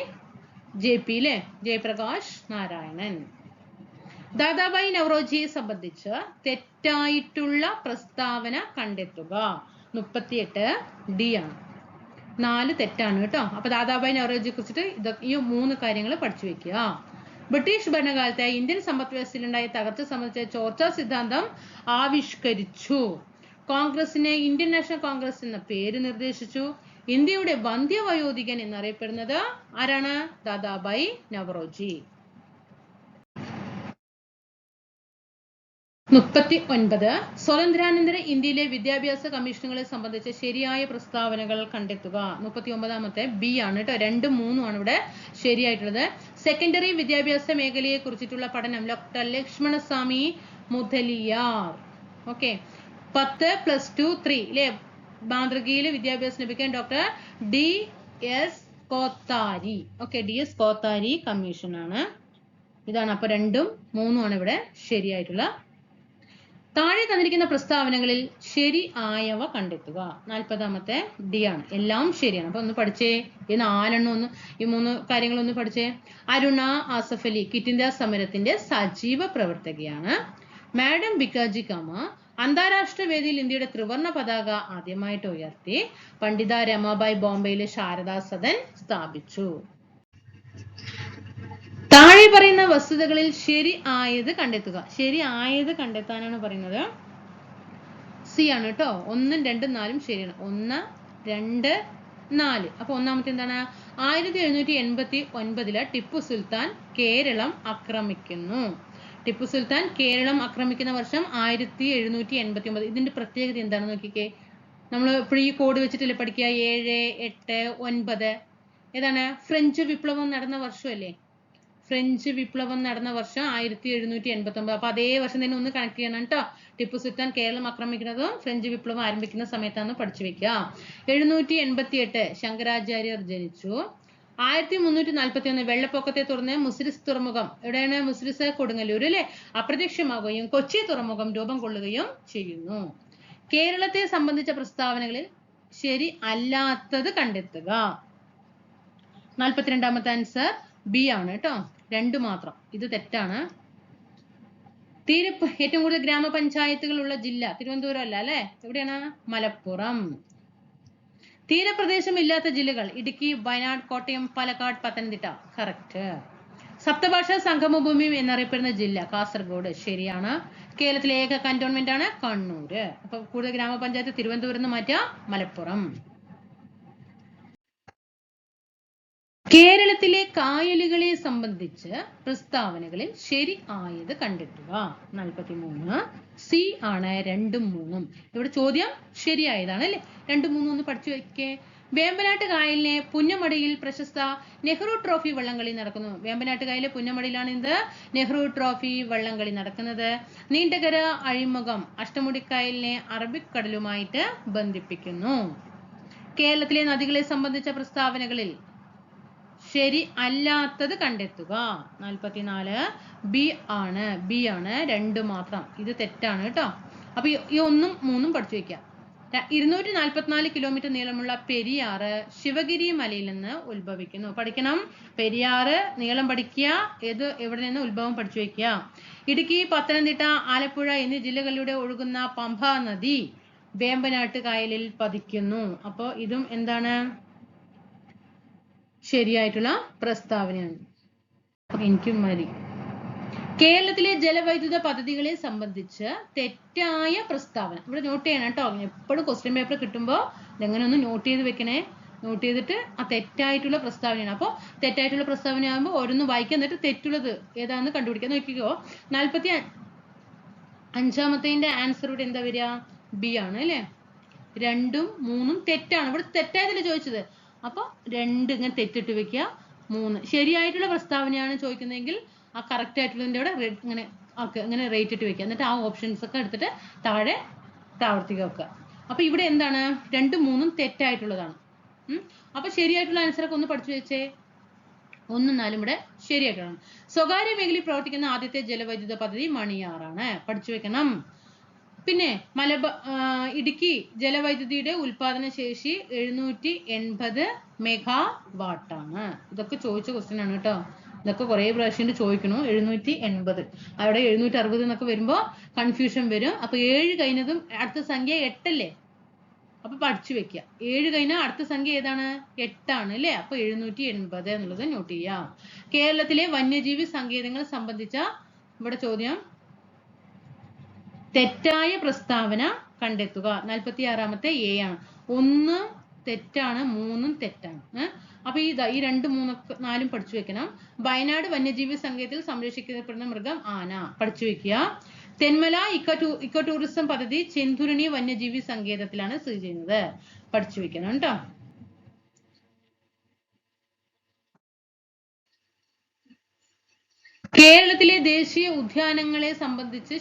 JP ലെ ജയപ്രകാശ് നാരായണൻ. ദാദാഭായ് നവറോജിയെ സംബന്ധിച്ച് തെറ്റായിട്ടുള്ള പ്രസ്താവന കണ്ടെത്തുക. 38 D ആണ്. 4 തെറ്റാണ് കേട്ടോ. അപ്പൊ ദാദാഭായ് നവറോജിയെ കുറിച്ചിട്ട് ഈ 3 കാര്യങ്ങൾ പഠിച്ചു വെക്കുക. ബ്രിട്ടീഷ് ഭരണകാലത്തെ ഇന്ത്യൻ സമ്പദ് വ്യവസ്ഥയിലുണ്ടായ തകർച്ച സംബന്ധിച്ച ചോർച്ചാ സിദ്ധാന്തം ആവിഷ്കരിച്ചു. കോൺഗ്രസിനെ ഇന്ത്യൻ നാഷണൽ കോൺഗ്രസ് എന്ന പേര് നിർദ്ദേശിച്ചു. ഇന്ത്യയുടെ വന്ധ്യവയോധികൻ എന്നറിയപ്പെടുന്നത് ആരാണ്? ദാദാഭായ് നവറോജി. 39 സ്വാതന്ത്ര്യാനന്തര ഇന്ത്യയിലെ വിദ്യാഭ്യാസ കമ്മീഷനുകളെ സംബന്ധിച്ച് ശരിയായ പ്രസ്താവനകൾ കണ്ടെത്തുക. 39 B ആണ് കേട്ടോ. 2, 3 ആണ് ഇവിടെ ശരിയായിട്ടുള്ളത്. സെക്കൻഡറി വിദ്യാഭ്യാസ മേഖലയെ കുറിച്ചിട്ടുള്ള പഠനം ഡോക്ടർ ലക്ഷ്മണസ്വാമി മുതലിയാർ. ഓക്കെ. 10 +2 3 അല്ലെ മാതൃകയിൽ വിദ്യാഭ്യാസം ലഭിക്കാൻ doctor DS Kothari. Okay, DS Kothari commission ആണ്. ഇതാണ്. അപ്പൊ 2ഉം 3ഉം ആണ് ഇവിടെ ശരിയായിട്ടുള്ള. താഴെ തന്നിരിക്കുന്ന പ്രസ്താവനകളിൽ ശരി ആയവ കണ്ടെത്തുക. 40 D ആണ്. എല്ലാം ശരിയാണ്. അപ്പൊ ഒന്ന് പഠിച്ചേ. ഈ 4 ഈ 3 കാര്യങ്ങളൊന്ന് പഠിച്ചേ. അരുണ ആസഫ് അലി ക്വിറ്റ് ഇന്ത്യ സമരത്തിന്റെ സജീവ പ്രവർത്തകയാണ്. മാഡം ബിക്കാജി കാമ അന്താരാഷ്ട്ര വേദിയിൽ ഇന്ത്യയുടെ ത്രിവർണ്ണ പതാക ആദ്യമായിട്ട് ഉയർത്തി. പണ്ഡിത രമാബായി ബോംബെയിലെ ശാരദാ സദൻ സ്ഥാപിച്ചു. താഴെ പറയുന്ന വസ്തുതകളിൽ ശരി ആയത് കണ്ടെത്തുക. ശരി ആയത് കണ്ടെത്താനാണ് പറയുന്നത്. സി ആണ് കേട്ടോ. 1, 2, 4 ശരിയാണ്. 1, 2, 4. അപ്പൊ ഒന്നാമത്തെ എന്താണ്? 1789 ടിപ്പു സുൽത്താൻ കേരളം ആക്രമിക്കുന്നു. ടിപ്പു സുൽത്താൻ കേരളം ആക്രമിക്കുന്ന വർഷം 1789. ഇതിന്റെ പ്രത്യേകത എന്താണെന്ന് നോക്കിക്കേ. നമ്മൾ ഇപ്പോൾ ഈ കോഡ് വെച്ചിട്ടല്ലേ പഠിക്കുക. 7, 8, 9 ഏതാണ്? ഫ്രഞ്ച് വിപ്ലവം നടന്ന വർഷമല്ലേ? ഫ്രഞ്ച് വിപ്ലവം നടന്ന വർഷം 1789. അപ്പൊ അതേ വർഷം തന്നെ ഒന്ന് കണക്ട് ചെയ്യണം കേട്ടോ. ടിപ്പു സുൽത്താൻ കേരളം ആക്രമിക്കുന്നതും ഫ്രഞ്ച് വിപ്ലവം ആരംഭിക്കുന്ന സമയത്താണ് പഠിച്ചു വെക്കുക. 788 ശങ്കരാചാര്യർ ജനിച്ചു. 1341 വെള്ളപ്പൊക്കത്തെ തുടർന്ന് മുസിരിസ് തുറമുഖം, എവിടെയാണ് മുസിരിസ്? കൊടുങ്ങല്ലൂർ അല്ലെ, അപ്രത്യക്ഷമാവുകയും കൊച്ചി തുറമുഖം രൂപം കൊള്ളുകയും ചെയ്യുന്നു. കേരളത്തെ സംബന്ധിച്ച പ്രസ്താവനകളിൽ ശരി അല്ലാത്തത് കണ്ടെത്തുക. 42 ആൻസർ B ആണ് കേട്ടോ. 2 മാത്രം. ഇത് തെറ്റാണ്. ഏറ്റവും കൂടുതൽ ഗ്രാമപഞ്ചായത്തുകൾ ഉള്ള ജില്ല തിരുവനന്തപുരം അല്ല അല്ലെ. എവിടെയാണ്? മലപ്പുറം. തീരപ്രദേശം ഇല്ലാത്ത ജില്ലകൾ ഇടുക്കി, വയനാട്, കോട്ടയം, പാലക്കാട്, പത്തനംതിട്ട. കറക്റ്റ്. സപ്തഭാഷാ സംഗമഭൂമി എന്നറിയപ്പെടുന്ന ജില്ല കാസർഗോഡ്. ശരിയാണ്. കേരളത്തിലെ ഏക കന്റോൺമെന്റ് ആണ് കണ്ണൂര്. അപ്പൊ കൂടുതൽ ഗ്രാമപഞ്ചായത്ത് തിരുവനന്തപുരം എന്ന് മാറ്റുക, മലപ്പുറം. കേരളത്തിലെ കായലുകളെ സംബന്ധിച്ച് പ്രസ്താവനകളിൽ ശരി ആയത് കണ്ടെത്തുക. 43 C ആണ്. 2ഉം 3ഉം ഇവിടെ ചോദ്യം ശരിയായതാണ് അല്ലെ. 2, 3 ഒന്ന് പഠിച്ചു വെക്കേ. വേമ്പനാട്ട് കായലിലെ പുന്നമടയിൽ പ്രശസ്ത നെഹ്റു ട്രോഫി വള്ളംകളി നടക്കുന്നു. വേമ്പനാട്ട് കായലിലെ പുന്നമടയിലാണ് ഇത് നെഹ്റു ട്രോഫി വള്ളംകളി നടക്കുന്നത്. നീണ്ടകര അഴിമുഖം അഷ്ടമുടിക്കായലിനെ അറബിക്കടലുമായിട്ട് ബന്ധിപ്പിക്കുന്നു. കേരളത്തിലെ നദികളെ സംബന്ധിച്ച പ്രസ്താവനകളിൽ ശരി അല്ലാത്തത് കണ്ടെത്തുക. 44 B ആണ്. 2 മാത്രം. ഇത് തെറ്റാണ് കേട്ടോ. അപ്പൊ ഈ 1ഉം 3ഉം പഠിച്ചു വെക്കാം. 244 കിലോമീറ്റർ നീളമുള്ള പെരിയാറ് ശിവഗിരി മലയിൽ നിന്ന് ഉത്ഭവിക്കുന്നു. പഠിക്കണം. പെരിയാറ് നീളം പഠിക്കുക. എവിടെ നിന്ന് ഉത്ഭവം പഠിച്ചു വെക്കുക. ഇടുക്കി, പത്തനംതിട്ട, ആലപ്പുഴ എന്നീ ജില്ലകളിലൂടെ ഒഴുകുന്ന പമ്പ നദി വേമ്പനാട്ട് കായലിൽ പതിക്കുന്നു. അപ്പൊ ഇതും എന്താണ്? ശരിയായിട്ടുള്ള പ്രസ്താവനയാണ്. എനിക്കും മതി. കേരളത്തിലെ ജലവൈദ്യുത പദ്ധതികളെ സംബന്ധിച്ച് തെറ്റായ പ്രസ്താവന. ഇവിടെ നോട്ട് ചെയ്യണം കേട്ടോ. എപ്പോഴും ക്വസ്റ്റ്യൻ പേപ്പർ കിട്ടുമ്പോൾ ഇതെങ്ങനെ ഒന്ന് നോട്ട് ചെയ്ത് വെക്കണേ. നോട്ട് ചെയ്തിട്ട് ആ തെറ്റായിട്ടുള്ള പ്രസ്താവനയാണ്. അപ്പോൾ തെറ്റായിട്ടുള്ള പ്രസ്താവന ആകുമ്പോൾ ഓരോന്ന് വായിക്കാൻ, എന്നിട്ട് തെറ്റുള്ളത് ഏതാണെന്ന് കണ്ടുപിടിക്കാൻ നോക്കിക്കോ. 45 ആൻസർ ഇവിടെ എന്താ വരിക? B ആണ് അല്ലെ. 2ഉം 3ഉം തെറ്റാണ്. ഇവിടെ തെറ്റായതല്ലേ ചോദിച്ചത്. അപ്പൊ 2 ഇങ്ങനെ തെറ്റിട്ട് വെക്കുക. 3 ശരിയായിട്ടുള്ള പ്രസ്താവനയാണ് ചോദിക്കുന്നതെങ്കിൽ ആ കറക്റ്റ് ആയിട്ടുള്ളതിന്റെ ഇവിടെ ഇങ്ങനെ റേറ്റ് ഇട്ട് വെക്കുക. എന്നിട്ട് ആ ഓപ്ഷൻസ് ഒക്കെ എടുത്തിട്ട് താഴെ പ്രാവർത്തിക വെക്കുക. അപ്പൊ ഇവിടെ എന്താണ്? 2ഉം 3ഉം തെറ്റായിട്ടുള്ളതാണ്. അപ്പൊ ശരിയായിട്ടുള്ള ആൻസർ ഒക്കെ ഒന്ന് പഠിച്ചു വെച്ചേ. 1ഉം 4ഉം ഇവിടെ ശരിയായിട്ടാണ്. സ്വകാര്യ മേഖലയിൽ പ്രവർത്തിക്കുന്ന ആദ്യത്തെ ജലവൈദ്യുത പദ്ധതി മണിയാറാണ്. പഠിച്ചു വെക്കണം. പിന്നെ ഇടുക്കി ജലവൈദ്യുതിയുടെ ഉൽപാദന ശേഷി 780 മെഗാവാട്ടാണ്. ഇതൊക്കെ ചോദിച്ച ക്വസ്റ്റ്യൻ ആണ് കേട്ടോ. ഇതൊക്കെ കുറെ പ്രാവശ്യം ചോദിക്കണു. 780 അവിടെ 760 എന്നൊക്കെ വരുമ്പോ കൺഫ്യൂഷൻ വരും. അപ്പൊ 7 കഴിഞ്ഞതും അടുത്ത സംഖ്യ 8 അല്ലേ, അപ്പൊ പഠിച്ചു വെക്കുക. 7 കഴിഞ്ഞാൽ അടുത്ത സംഖ്യ ഏതാണ്? 8 ആണ് അല്ലേ. അപ്പൊ 780 എന്നുള്ളത് നോട്ട് ചെയ്യാം. കേരളത്തിലെ വന്യജീവി സങ്കേതങ്ങൾ സംബന്ധിച്ച ഇവിടെ ചോദ്യം, തെറ്റായ പ്രസ്താവന കണ്ടെത്തുക. 46ാമത്തെ എ ആണ്. 1 തെറ്റാണ്, 3 തെറ്റാണ്. അപ്പൊ ഈ 2, 3, 4 പഠിച്ചു വെക്കണം. വയനാട് വന്യജീവി സങ്കേതത്തിൽ സംരക്ഷിക്കപ്പെടുന്ന മൃഗം ആന, പഠിച്ചു വെക്കുക. തെന്മല ഇക്കോ ടൂറിസം പദ്ധതി ചെന്തുരുണി വന്യജീവി സങ്കേതത്തിലാണ് സ്ഥിതി ചെയ്യുന്നത്, പഠിച്ചു വെക്കണം കേട്ടോ. കേരളത്തിലെ ദേശീയ ഉദ്യാനങ്ങളെ സംബന്ധിച്ച്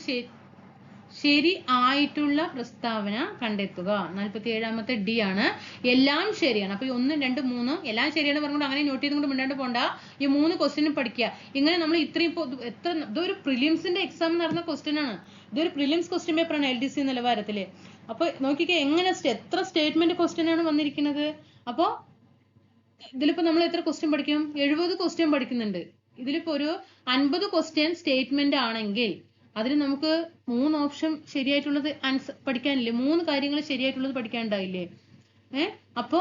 ശരി ആയിട്ടുള്ള പ്രസ്താവന കണ്ടെത്തുക. 47ാമത്തെ ഡി ആണ്. എല്ലാം ശരിയാണ്. അപ്പൊ 1, 2, 3 എല്ലാം ശരിയാണ് പറഞ്ഞുകൊണ്ട് അങ്ങനെ നോട്ട് ചെയ്തുകൊണ്ട് മുന്നോട്ട് പോണ്ട. ഈ 3 ക്വസ്റ്റ്യനും പഠിക്കുക. ഇങ്ങനെ നമ്മൾ ഇത്രയും ഇതൊരു പ്രിലിംസിന്റെ എക്സാം നടന്ന ക്വസ്റ്റ്യൻ ആണ്. ഇതൊരു പ്രിലിംസ് ക്വസ്റ്റ്യൻ പേപ്പർ ആണ് LDC നിലവാരത്തില്. അപ്പൊ നോക്കിക്കേ എങ്ങനെ എത്ര സ്റ്റേറ്റ്മെന്റ് ക്വസ്റ്റ്യൻ ആണ് വന്നിരിക്കുന്നത്. അപ്പൊ ഇതിലിപ്പോ നമ്മൾ എത്ര ക്വസ്റ്റ്യൻ പഠിക്കും? 70 ക്വസ്റ്റ്യൻ പഠിക്കുന്നുണ്ട്. ഇതിലിപ്പോ ഒരു 50 ക്വസ്റ്റ്യൻ സ്റ്റേറ്റ്മെന്റ് ആണെങ്കിൽ അതിന് നമുക്ക് 3 ഓപ്ഷൻ ശരിയായിട്ടുള്ളത് പഠിക്കാനില്ലേ? 3 കാര്യങ്ങൾ ശരിയായിട്ടുള്ളത് പഠിക്കാനുണ്ടായില്ലേ? അപ്പൊ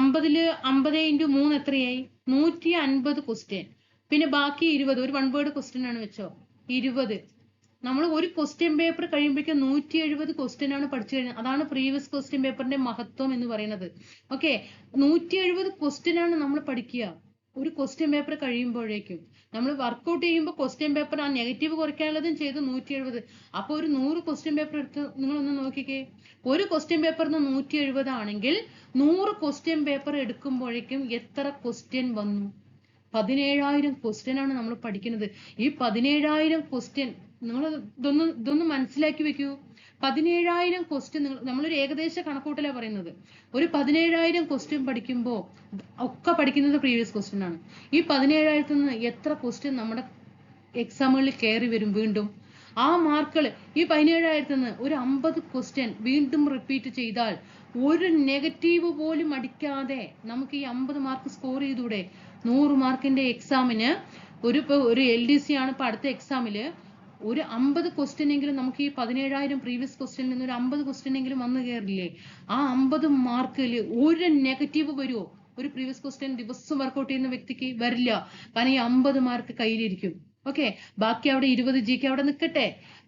50 × 3 എത്രയായി? 150 ക്വസ്റ്റ്യൻ. പിന്നെ ബാക്കി 20 ഒരു 1 വേർഡ് ക്വസ്റ്റ്യൻ ആണ് വെച്ചോ, 20. നമ്മൾ ഒരു ക്വസ്റ്റ്യൻ പേപ്പർ കഴിയുമ്പോഴേക്കും 170 ക്വസ്റ്റ്യൻ ആണ് പഠിച്ചു കഴിഞ്ഞത്. അതാണ് പ്രീവിയസ് ക്വസ്റ്റ്യൻ പേപ്പറിന്റെ മഹത്വം എന്ന് പറയുന്നത്. ഓക്കെ, 170 ക്വസ്റ്റ്യൻ ആണ് നമ്മൾ പഠിക്കുക ഒരു ക്വസ്റ്റ്യൻ പേപ്പർ കഴിയുമ്പോഴേക്കും. നമ്മൾ വർക്ക്ഔട്ട് ചെയ്യുമ്പോൾ ക്വസ്റ്റ്യൻ പേപ്പർ ആ നെഗറ്റീവ് കുറയ്ക്കാനുള്ളതും ചെയ്ത് 170. അപ്പൊ ഒരു 100 ക്വസ്റ്റ്യൻ പേപ്പർ എടുത്ത് നിങ്ങളൊന്ന് നോക്കിക്കേ. ഒരു ക്വസ്റ്റ്യൻ പേപ്പറിന് 170 ആണെങ്കിൽ 100 ക്വസ്റ്റ്യൻ പേപ്പർ എടുക്കുമ്പോഴേക്കും എത്ര ക്വസ്റ്റ്യൻ വന്നു? 17,000 ക്വസ്റ്റ്യൻ ആണ് നമ്മൾ പഠിക്കുന്നത്. ഈ 17,000 ക്വസ്റ്റ്യൻ നിങ്ങൾ ഇതൊന്ന് മനസ്സിലാക്കി വെക്കൂ. 17,000 ക്വസ്റ്റ്യൻ നമ്മളൊരു ഏകദേശ കണക്കൂട്ടലാ പറയുന്നത്. ഒരു 17,000 ക്വസ്റ്റ്യൻ പഠിക്കുമ്പോൾ ഒക്കെ പഠിക്കുന്നത് പ്രീവിയസ് ക്വസ്റ്റ്യൻ ആണ്. ഈ 17,000 നിന്ന് എത്ര ക്വസ്റ്റ്യൻ നമ്മുടെ എക്സാമുകളിൽ കയറി വരും വീണ്ടും? ആ മാർക്കുകൾ ഈ 17,000 നിന്ന് ഒരു 50 ക്വസ്റ്റ്യൻ വീണ്ടും റിപ്പീറ്റ് ചെയ്താൽ ഒരു നെഗറ്റീവ് പോലും അടിക്കാതെ നമുക്ക് ഈ 50 മാർക്ക് സ്കോർ ചെയ്തൂടെ? 100 മാർക്കിന്റെ എക്സാമിന് ഒരു LDC ആണ് ഇപ്പൊ അടുത്ത എക്സാമില് ഒരു 50 ക്വസ്റ്റ്യൻ എങ്കിലും നമുക്ക് ഈ 17,000 പ്രീവിയസ് ക്വസ്റ്റ്യനിൽ നിന്ന് ഒരു 50 ക്വസ്റ്റ്യൻ എങ്കിലും വന്നു കയറില്ലേ? ആ 50 മാർക്കിൽ ഒരു നെഗറ്റീവ് വരുമോ? ഒരു പ്രീവിയസ് ക്വസ്റ്റ്യൻ ദിവസം വർക്ക്ഔട്ട് ചെയ്യുന്ന വ്യക്തിക്ക് വരില്ല. കാരണം ഈ 50 മാർക്ക് കയ്യിലിരിക്കും. ഓക്കെ, ബാക്കി അവിടെ 20 GK അവിടെ നിൽക്കട്ടെ.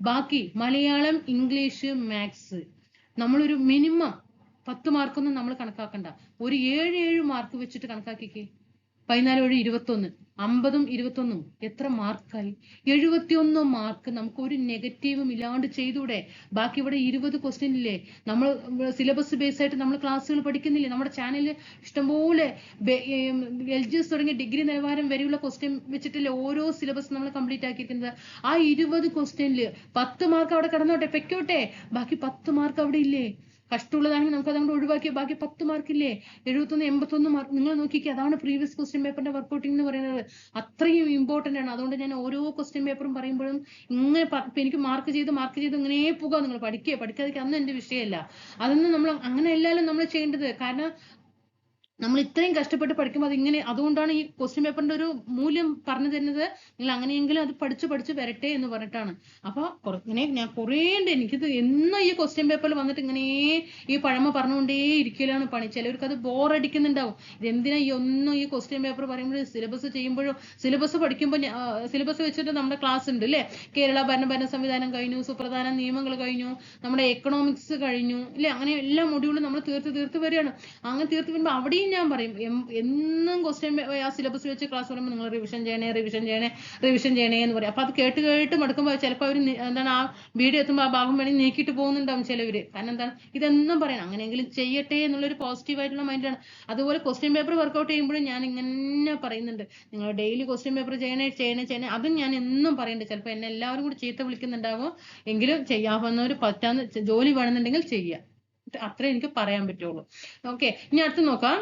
ബാക്കി മലയാളം, ഇംഗ്ലീഷ്, മാത്സ് നമ്മളൊരു മിനിമം 10 മാർക്കൊന്നും നമ്മൾ കണക്കാക്കണ്ട. ഒരു 7 മാർക്ക് വെച്ചിട്ട് കണക്കാക്കിക്കേ. 14 × 21 50ഉം 21ഉം എത്ര മാർക്കായി? 71 മാർക്ക് നമുക്ക് ഒരു നെഗറ്റീവും ഇല്ലാണ്ട് ചെയ്തൂടെ? ബാക്കി ഇവിടെ 20 ക്വസ്റ്റ്യൻ ഇല്ലേ? നമ്മൾ സിലബസ് ബേസ് ആയിട്ട് നമ്മൾ ക്ലാസ്സുകൾ പഠിക്കുന്നില്ലേ? നമ്മുടെ ചാനലിൽ ഇഷ്ടംപോലെ LGS തുടങ്ങിയ ഡിഗ്രി നിലവാരം വരെയുള്ള ക്വസ്റ്റ്യൻ വെച്ചിട്ടില്ലേ ഓരോ സിലബസ് നമ്മൾ കംപ്ലീറ്റ് ആക്കിയിരിക്കുന്നത്. ആ 20 ക്വസ്റ്റ്യനില് 10 മാർക്ക് അവിടെ കിടന്നോട്ടെ, പെക്കോട്ടെ. ബാക്കി 10 മാർക്ക് അവിടെ ഇല്ലേ? കഷ്ടമുള്ളതാണെങ്കിൽ നമുക്ക് അതുകൊണ്ട് ഒഴിവാക്കി ബാക്കി 10 മാർക്കില്ലേ? 71, 81 മാർക്ക്. നിങ്ങൾ നോക്കിക്കേ, അതാണ് പ്രീവിയസ് ക്വസ്റ്റ്യൻ പേപ്പറിന്റെ വർക്ക്ഔട്ടിംഗ് എന്ന് പറയുന്നത്. അത്രയും ഇമ്പോർട്ടന്റ് ആണ്. അതുകൊണ്ട് ഞാൻ ഓരോ ക്വസ്റ്റ്യൻ പേപ്പറും പറയുമ്പോഴും ഇങ്ങനെ എനിക്ക് മാർക്ക് ചെയ്ത് ഇങ്ങനെ പോകാം. നിങ്ങൾ പഠിക്കാതിരിക്കുക അതൊന്നും എന്റെ വിഷയമല്ല. അതൊന്നും നമ്മൾ അങ്ങനെ എല്ലാവരും നമ്മൾ ചെയ്യേണ്ടത്. കാരണം നമ്മൾ ഇത്രയും കഷ്ടപ്പെട്ട് പഠിക്കുമ്പോൾ അതുകൊണ്ടാണ് ഈ ക്വസ്റ്റ്യൻ പേപ്പറിന്റെ ഒരു മൂല്യം പറഞ്ഞു തരുന്നത്. നിങ്ങൾ അങ്ങനെയെങ്കിലും അത് പഠിച്ച് വരട്ടെ എന്ന് പറഞ്ഞിട്ടാണ്. അപ്പൊ ഇങ്ങനെ ഞാൻ കുറേ ഉണ്ട് എനിക്കിത് എന്നും ഈ ക്വസ്റ്റ്യൻ പേപ്പറിൽ വന്നിട്ട് ഇങ്ങനെ ഈ പഴമ പറഞ്ഞുകൊണ്ടേ ഇരിക്കലാണ് പണി. ചിലവർക്ക് അത് ബോറടിക്കുന്നുണ്ടാവും. ഇതെന്തിനാ ഈ ക്വസ്റ്റ്യൻ പേപ്പർ പറയുമ്പോഴും സിലബസ് ചെയ്യുമ്പോഴും സിലബസ് പഠിക്കുമ്പോൾ സിലബസ് വെച്ചിട്ട് നമ്മുടെ ക്ലാസ് ഉണ്ട് അല്ലേ? കേരള ഭരണ സംവിധാനം കഴിഞ്ഞു, സുപ്രധാന നിയമങ്ങൾ കഴിഞ്ഞു, നമ്മുടെ എക്കണോമിക്സ് കഴിഞ്ഞു അല്ലെ? അങ്ങനെ എല്ലാ മൊഡ്യൂളും നമ്മൾ തീർത്ത് വരികയാണ്. അങ്ങനെ തീർത്ത് വരുമ്പോൾ അവിടെയും ഞാൻ പറയും എന്നും ക്വസ്റ്റ്യൻ ആ സിലബസ് വെച്ച് ക്ലാസ് പറയുമ്പോൾ നിങ്ങൾ റിവിഷൻ ചെയ്യണേ എന്ന് പറയും. അപ്പൊ അത് കേട്ട് മടുക്കുമ്പോൾ ചിലപ്പോൾ അവർ എന്താണ് ആ വീഡിയോ എത്തുമ്പോൾ ആ ഭാഗം വേണമെങ്കിൽ നീക്കിയിട്ട് പോകുന്നുണ്ടാവും ചിലവര്. കാരണം എന്താണ് ഇതെന്നും പറയണം, അങ്ങനെയെങ്കിലും ചെയ്യട്ടെ എന്നുള്ളൊരു പോസിറ്റീവ് ആയിട്ടുള്ള മൈൻഡാണ്. അതുപോലെ ക്വസ്റ്റ്യൻ പേപ്പർ വർക്ക്ഔട്ട് ചെയ്യുമ്പോഴും ഞാൻ ഇങ്ങനെ പറയുന്നുണ്ട്, നിങ്ങൾ ഡെയിലി ക്വസ്റ്റ്യൻ പേപ്പർ ചെയ്യണേ. അതും ഞാൻ എന്നും പറയുന്നുണ്ട്. ചിലപ്പോൾ എന്നെ എല്ലാവരും കൂടി ചീത്ത വിളിക്കുന്നുണ്ടാവും. എങ്കിലും ചെയ്യാവുന്നവർ പറ്റാവുന്ന ജോലി വേണമെന്നുണ്ടെങ്കിൽ ചെയ്യുക. അത്രേ എനിക്ക് പറയാൻ പറ്റുള്ളൂ. ഓക്കെ, ഇനി അടുത്ത് നോക്കാം.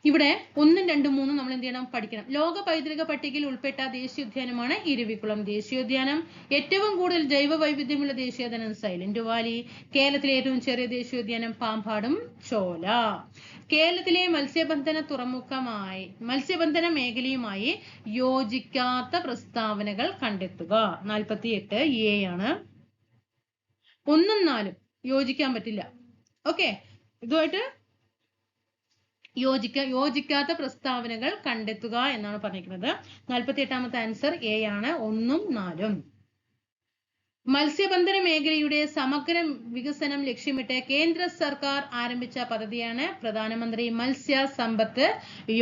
ഇവിടെ 1, 2, 3 നമ്മൾ എന്ത് ചെയ്യണം പഠിക്കണം. ലോക പൈതൃക പട്ടികയിൽ ഉൾപ്പെട്ട ദേശീയോദ്യാനമാണ് ഇരവികുളം ദേശീയോദ്യാനം. ഏറ്റവും കൂടുതൽ ജൈവ വൈവിധ്യമുള്ള ദേശീയോദ്യാനം സൈലന്റ് വാലി. കേരളത്തിലെ ഏറ്റവും ചെറിയ ദേശീയോദ്യാനം പാമ്പാടും ചോല. കേരളത്തിലെ മത്സ്യബന്ധന മേഖലയുമായി യോജിക്കാത്ത പ്രസ്താവനകൾ കണ്ടെത്തുക. 48 A ആണ്. 1ഉം 4ഉം യോജിക്കാൻ പറ്റില്ല. ഓക്കെ, ഇതുമായിട്ട് യോജിക്കാത്ത പ്രസ്താവനകൾ കണ്ടെത്തുക എന്നാണ് പറഞ്ഞിരിക്കുന്നത്. 48ാമത്തെ ആൻസർ A ആണ്, 1ഉം 4ഉം. മത്സ്യബന്ധന മേഖലയുടെ സമഗ്ര വികസനം ലക്ഷ്യമിട്ട് കേന്ദ്ര സർക്കാർ ആരംഭിച്ച പദ്ധതിയാണ് പ്രധാനമന്ത്രി മത്സ്യ സമ്പത്ത്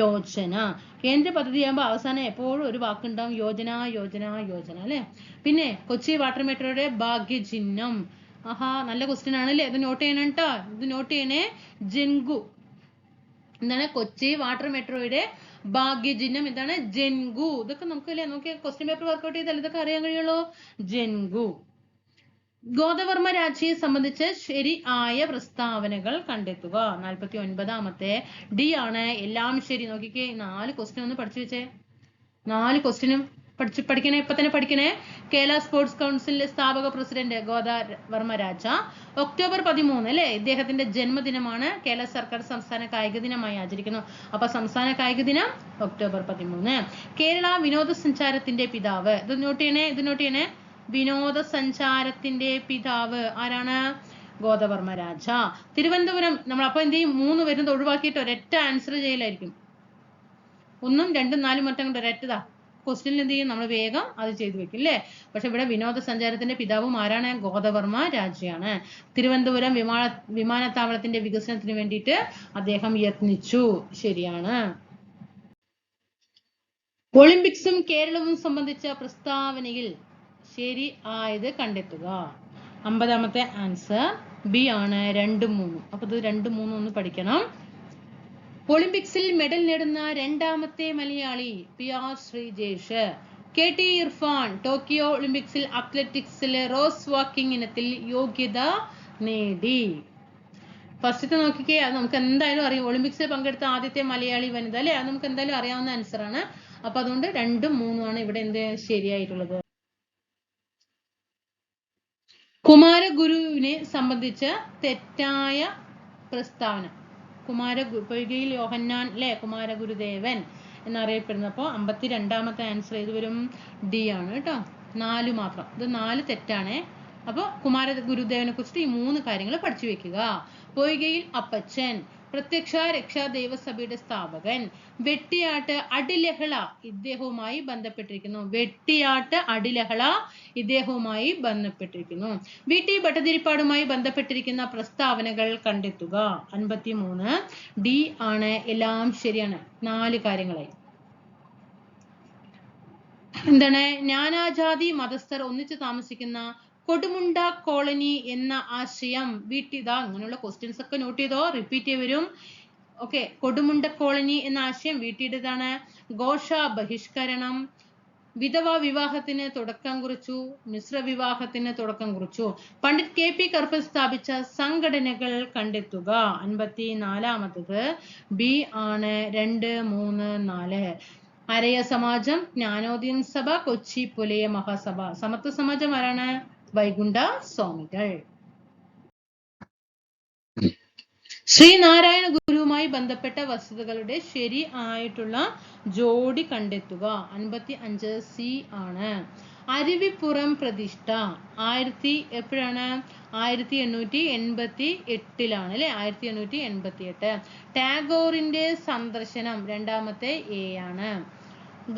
യോജന. കേന്ദ്ര പദ്ധതിയാകുമ്പോൾ അവസാനം എപ്പോഴും ഒരു വാക്കുണ്ടാവും, യോജന യോജന യോജന അല്ലെ. പിന്നെ കൊച്ചി വാട്ടർ മെട്രോയുടെ ഭാഗ്യചിഹ്നം. ആഹാ, നല്ല ക്വസ്റ്റ്യൻ ആണല്ലേ. ഇത് നോട്ട് ചെയ്യണം കേട്ടോ. ഇത് നോട്ട് ചെയ്യണേ. ജൻഗു എന്താണ്? കൊച്ചി വാട്ടർ മെട്രോയുടെ ഭാഗ്യചിഹ്നം എന്താണ്? ജൻഗു. ഇതൊക്കെ നമുക്ക് അല്ലേ നോക്കിയ ക്വസ്റ്റ്യൻ പേപ്പർ വർക്ക്ഔട്ട് ചെയ്താൽ ഇതൊക്കെ അറിയാൻ കഴിയുള്ളൂ. ജൻഗു. ഗോദവർമ്മ രാജയെ സംബന്ധിച്ച് ശരിയായ പ്രസ്താവനകൾ കണ്ടെത്തുക. 49ാമത്തെ D ആണ്. എല്ലാം ശരി. നോക്കിക്കേ, 4 ക്വസ്റ്റ്യൻ ഒന്ന് പഠിച്ചു വെച്ചേ. 4 ക്വസ്റ്റ്യനും പഠിക്കണേ, ഇപ്പൊ തന്നെ പഠിക്കണേ. കേരള സ്പോർട്സ് കൗൺസിലിന്റെ സ്ഥാപക പ്രസിഡന്റ് ഗോദവർമ്മ രാജ. ഒക്ടോബർ 13 അല്ലെ, ഇദ്ദേഹത്തിന്റെ ജന്മദിനമാണ്. കേരള സർക്കാർ സംസ്ഥാന കായിക ദിനമായി ആചരിക്കുന്നു. അപ്പൊ സംസ്ഥാന കായിക ദിനം ഒക്ടോബർ 13. കേരള വിനോദസഞ്ചാരത്തിന്റെ പിതാവ്. ഇത് നോട്ട് ചെയ്യണേ. വിനോദസഞ്ചാരത്തിന്റെ പിതാവ് ആരാണ്? ഗോദവർമ്മ രാജ. തിരുവനന്തപുരം. നമ്മൾ അപ്പൊ എന്ത് ചെയ്യും? 3 വരുന്നത് ഒഴിവാക്കിയിട്ട് ഒരൊറ്റ ആൻസർ ചെയ്യലായിരിക്കും. 1ഉം 2ഉം 4ഉം മൊത്തം കൊണ്ട് ഒരൊറ്റതാ. ക്വസ്റ്റ്യനിൽ എന്ത് ചെയ്യും? നമ്മൾ വേഗം അത് ചെയ്തു വെക്കും അല്ലേ. പക്ഷെ ഇവിടെ വിനോദസഞ്ചാരത്തിന്റെ പിതാവും ആരാണ്? ഗോദവർമ്മ രാജയാണ്. തിരുവനന്തപുരം വിമാനത്താവളത്തിന്റെ വികസനത്തിന് വേണ്ടിയിട്ട് അദ്ദേഹം യത്നിച്ചു. ശരിയാണ്. ഒളിമ്പിക്സും കേരളവും സംബന്ധിച്ച പ്രസ്താവനയിൽ ശരി ആയത് കണ്ടെത്തുക. 50ാമത്തെ ആൻസർ B ആണ്, 2ഉം 3ഉം. അപ്പൊ ഇത് 2ഉം 3ഉം ഒന്ന് പഠിക്കണം. ഒളിമ്പിക്സിൽ മെഡൽ നേടുന്ന 2ാമത്തെ Malayali PR Sreejesh. KT Irfan Tokyo ഒളിമ്പിക്സിൽ അത്ലറ്റിക്സിൽ റോസ് വാക്കിംഗ് ഇനത്തിൽ യോഗ്യത നേടി. ഫസ്റ്റത്തെ നോക്കിക്കേ, അത് നമുക്ക് എന്തായാലും അറിയാം. ഒളിമ്പിക്സിൽ പങ്കെടുത്ത ആദ്യത്തെ മലയാളി വനിത അല്ലെ, അത് നമുക്ക് എന്തായാലും അറിയാവുന്ന ആൻസർ ആണ്. അപ്പൊ അതുകൊണ്ട് 2ഉം 3ഉം ആണ് ഇവിടെ എന്ത് ശരിയായിട്ടുള്ളത്. കുമാരഗുരുവിനെ സംബന്ധിച്ച് തെറ്റായ പ്രസ്താവന. പൊയ്കയിൽ യോഹന്നാൻ അല്ലെ, കുമാരഗുരുദേവൻ എന്നറിയപ്പെടുന്നപ്പോ 52ാമത്തെ ആൻസർ ഏത് വരും? D ആണ് കേട്ടോ. 4 മാത്രം. ഇത് 4 തെറ്റാണ്. അപ്പൊ കുമാരഗുരുദേവനെ കുറിച്ചിട്ട് ഈ 3 കാര്യങ്ങൾ പഠിച്ചു വെക്കുക. പൊയ്കയിൽ അപ്പച്ചൻ, പ്രത്യക്ഷ രക്ഷാ ദൈവസഭയുടെ സ്ഥാപകൻ. വെട്ടിയാട്ട് അടിലഹള ഇദ്ദേഹവുമായി ബന്ധപ്പെട്ടിരിക്കുന്നു. VT ഭട്ടതിരിപ്പാടുമായി ബന്ധപ്പെട്ടിരിക്കുന്ന പ്രസ്താവനകൾ കണ്ടെത്തുക. 53 D ആണ്. എല്ലാം ശരിയാണ്. 4 കാര്യങ്ങളായി. എന്താണ്? നാനാജാതി മതസ്ഥർ ഒന്നിച്ചു താമസിക്കുന്ന കൊടുമുണ്ട കോളനി എന്ന ആശയം VT അങ്ങനെയുള്ള ക്വസ്റ്റ്യൻസ് ഒക്കെ നോട്ട് ചെയ്തോ, റിപ്പീറ്റ് വരും. ഓക്കെ, കൊടുമുണ്ട കോളനി എന്ന ആശയം VTയുടേതാണ്. ഘോഷ ബഹിഷ്കരണം. വിധവ വിവാഹത്തിന് തുടക്കം കുറിച്ചു. മിശ്ര വിവാഹത്തിന് തുടക്കം കുറിച്ചു. പണ്ഡിറ്റ് KP കറുപ്പൻ സ്ഥാപിച്ച സംഘടനകൾ കണ്ടെത്തുക. 54ാമത്തത് B ആണ്. 2, 3, 4. അരയ സമാജം, ജ്ഞാനോദയം സഭ, കൊച്ചി പുലയ മഹാസഭ. സമത്വ സമാജം ആരാണ്? വൈകുണ്ഠ സ്വാമികൾ. ശ്രീനാരായണ ഗുരുവുമായി ബന്ധപ്പെട്ട വസ്തുതകളുടെ ശരി ആയിട്ടുള്ള ജോഡി കണ്ടെത്തുക. 55 C ആണ്. അരുവിപ്പുറം പ്രതിഷ്ഠ എപ്പോഴാണ്? 1888 അല്ലെ, 1888. ടാഗോറിന്റെ സന്ദർശനം 2ാമത്തെ A ആണ്.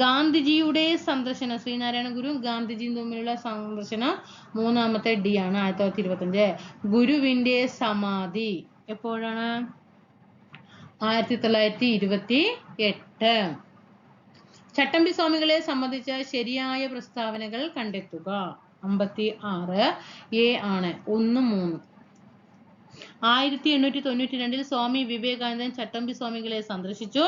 ഗാന്ധിജിയുടെ സന്ദർശനം, ശ്രീനാരായണ ഗുരു ഗാന്ധിജിയും തമ്മിലുള്ള സന്ദർശനം 3ാമത്തെ D ആണ്, 1925. ഗുരുവിന്റെ സമാധി എപ്പോഴാണ്? 1928. ചട്ടമ്പി സ്വാമികളെ സംബന്ധിച്ച ശരിയായ പ്രസ്താവനകൾ കണ്ടെത്തുക. 56 A ആണ്. 1, 3. 1892 സ്വാമി വിവേകാനന്ദൻ ചട്ടമ്പി സ്വാമികളെ സന്ദർശിച്ചു.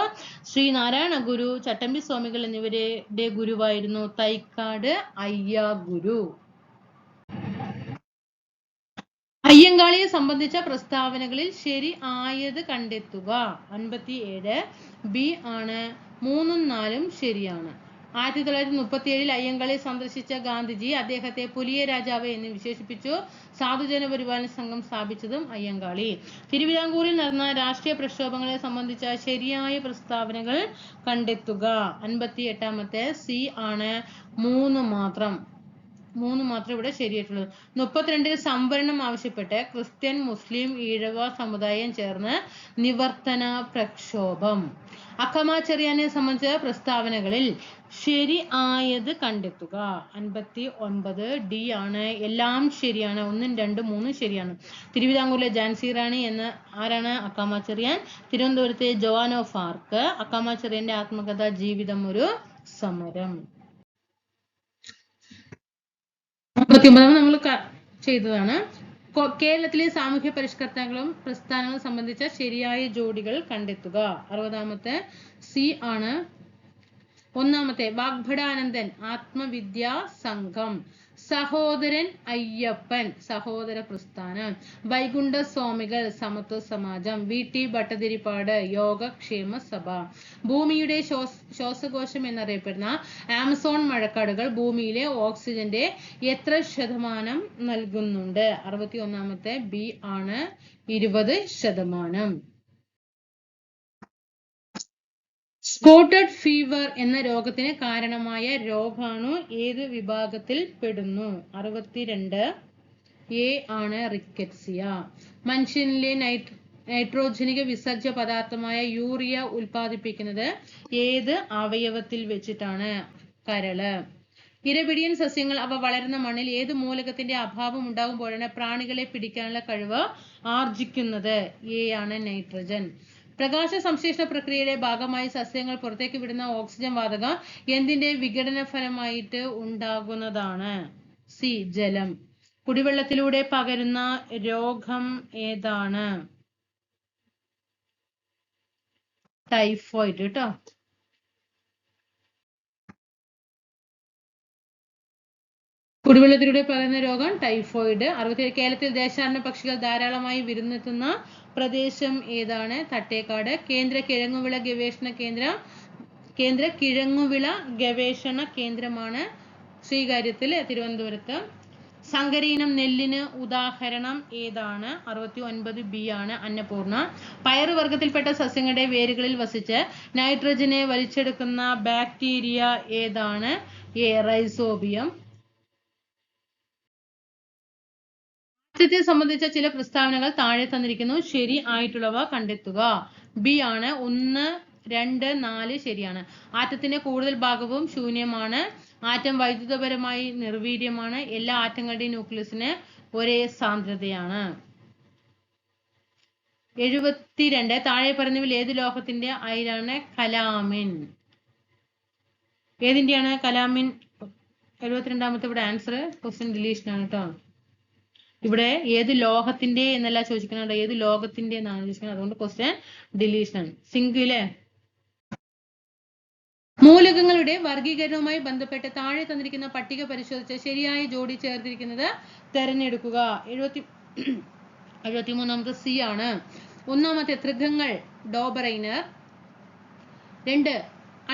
ശ്രീനാരായണ ഗുരു, ചട്ടമ്പി സ്വാമികൾ എന്നിവരുടെ ഗുരുവായിരുന്നു തൈക്കാട് അയ്യ ഗുരു. അയ്യങ്കാളിയെ സംബന്ധിച്ച പ്രസ്താവനകളിൽ ശരി ആയത് കണ്ടെത്തുക. 57 ബി ആണ്. 3ഉം 4ഉം ശരിയാണ്. 1937 അയ്യങ്കാളിയെ സന്ദർശിച്ച ഗാന്ധിജി അദ്ദേഹത്തെ പുലിയ രാജാവ് എന്ന് വിശേഷിപ്പിച്ചു. സാധുജന പരിപാലന സംഘം സ്ഥാപിച്ചതും അയ്യങ്കാളി. തിരുവിതാംകൂറിൽ നടന്ന രാഷ്ട്രീയ പ്രക്ഷോഭങ്ങളെ സംബന്ധിച്ച ശരിയായ പ്രസ്താവനകൾ കണ്ടെത്തുക. 58 സി ആണ്. 3 മാത്രം ഇവിടെ ശരിയായിട്ടുള്ളത്. 32 സംവരണം ആവശ്യപ്പെട്ട് ക്രിസ്ത്യൻ, മുസ്ലിം, ഈഴവ സമുദായം ചേർന്ന് നിവർത്തന പ്രക്ഷോഭം. അക്കമാ ചെറിയാനെ സംബന്ധിച്ച പ്രസ്താവനകളിൽ ശരി ആയത് കണ്ടെത്തുക. 59 ഡി ആണ്. എല്ലാം ശരിയാണ്. 1ഉം 2ഉം 3ഉം ശരിയാണ്. തിരുവിതാംകൂറിലെ ഝാൻസി റാണി എന്ന ആരാണ്? അക്കാമ ചെറിയാൻ. തിരുവനന്തപുരത്തെ ജോവാൻ ഓഫ് ആർക്ക്. അക്കാമ ചെറിയാന്റെ ആത്മകഥ ജീവിതം ഒരു സമരം. 59 നമ്മൾ ചെയ്തതാണ്. കേരളത്തിലെ സാമൂഹ്യ പരിഷ്കർത്താക്കളും പ്രസ്ഥാനങ്ങളും സംബന്ധിച്ച ശരിയായ ജോഡികൾ കണ്ടെത്തുക. 60 സി ആണ്. 1 വാഗ്ഭടാനന്ദൻ ആത്മവിദ്യാ സംഘം. സഹോദരൻ അയ്യപ്പൻ സഹോദര പ്രസ്ഥാനം. വൈകുണ്ഠ സ്വാമികൾ സമത്വ സമാജം. വി.ടി. ഭട്ടതിരിപ്പാട് യോഗക്ഷേമ സഭ. ഭൂമിയുടെ ശ്വാസകോശം എന്നറിയപ്പെടുന്ന ആമസോൺ മഴക്കാടുകൾ ഭൂമിയിലെ ഓക്സിജന്റെ എത്ര ശതമാനം നൽകുന്നുണ്ട്? 61 ബി ആണ്. 20%. സ്പോട്ടഡ് ഫീവർ എന്ന രോഗത്തിന് കാരണമായ രോഗാണു ഏത് വിഭാഗത്തിൽ പെടുന്നു? 62 എ ആണ്. റിക്കറ്റ്സിയ. മനുഷ്യനിലെ നൈട്രോജനിക വിസർജ്യ പദാർത്ഥമായ യൂറിയ ഉൽപ്പാദിപ്പിക്കുന്നത് ഏത് അവയവത്തിൽ വെച്ചിട്ടാണ്? കരള്. ഇരപിടിയൻ സസ്യങ്ങൾ അവ വളരുന്ന മണ്ണിൽ ഏത് മൂലകത്തിന്റെ അഭാവം ഉണ്ടാകുമ്പോഴാണ് പ്രാണികളെ പിടിക്കാനുള്ള കഴിവ് ആർജിക്കുന്നത്? എ ആണ്. നൈട്രജൻ. പ്രകാശ സംശ്ലേഷണ പ്രക്രിയയുടെ ഭാഗമായി സസ്യങ്ങൾ പുറത്തേക്ക് വിടുന്ന ഓക്സിജൻ വാതകം എന്തിന്റെ വിഘടന ഫലമായിട്ട് ഉണ്ടാകുന്നതാണ്? സി. ജലം. കുടിവെള്ളത്തിലൂടെ പകരുന്ന രോഗം ഏതാണ്? ടൈഫോയിഡ് കേട്ടോ. കുടിവെള്ളത്തിലൂടെ പകരുന്ന രോഗം ടൈഫോയിഡ്. 67 കേരളത്തിൽ ദേശാടന പക്ഷികൾ ധാരാളമായി വിരുന്നെത്തുന്ന പ്രദേശം ഏതാണ്? തട്ടേക്കാട്. കേന്ദ്ര കിഴങ്ങുവിള ഗവേഷണ കേന്ദ്രമാണ് ശ്രീകാര്യത്തിൽ, തിരുവനന്തപുരത്ത്. സങ്കരയിനം നെല്ലിന് ഉദാഹരണം ഏതാണ്? 69 ബി ആണ്. അന്നപൂർണ. പയറുവർഗത്തിൽപ്പെട്ട സസ്യങ്ങളുടെ വേരുകളിൽ വസിച്ച് നൈട്രജനെ വലിച്ചെടുക്കുന്ന ബാക്ടീരിയ ഏതാണ്? എ. റൈസോബിയം. ആറ്റത്തെ സംബന്ധിച്ച ചില പ്രസ്താവനകൾ താഴെ തന്നിരിക്കുന്നു. ശരി ആയിട്ടുള്ളവ കണ്ടെത്തുക. ബി ആണ്. 1, 2, 4 ശരിയാണ്. ആറ്റത്തിന്റെ കൂടുതൽ ഭാഗവും ശൂന്യമാണ്. ആറ്റം വൈദ്യുതപരമായി നിർവീര്യമാണ്. എല്ലാ ആറ്റങ്ങളുടെയും ന്യൂക്ലിയസിന് ഒരേ സാന്ദ്രതയാണ്. 72 താഴെ പറഞ്ഞവയിൽ ഏത് ലോഹത്തിന്റെ അയിരാണ്? കലാമിൻ. ഏതിന്റെയാണ് കലാമിൻ? 72 ഇവിടെ ആൻസർ. ക്വസ്റ്റ്യൻ ഡിലീഷൻ ആണ് കേട്ടോ. ഇവിടെ ഏത് ലോഹത്തിന്റെ എന്നല്ല ചോദിക്കുന്നത്, ഏത് ലോകത്തിന്റെ എന്നാണ് ചോദിക്കുന്നത്. അതുകൊണ്ട് ക്വസ്റ്റ്യൻ ഡിലീഷൻ. സിംഗിലെ മൂലകങ്ങളുടെ വർഗീകരണവുമായി ബന്ധപ്പെട്ട് താഴെ തന്നിരിക്കുന്ന പട്ടിക പരിശോധിച്ച് ശരിയായ ജോഡി ചേർത്തിരിക്കുന്നത് തെരഞ്ഞെടുക്കുക. 73 സി ആണ്. 1 ത്രികങ്ങൾ ഡോബറൈനർ. 2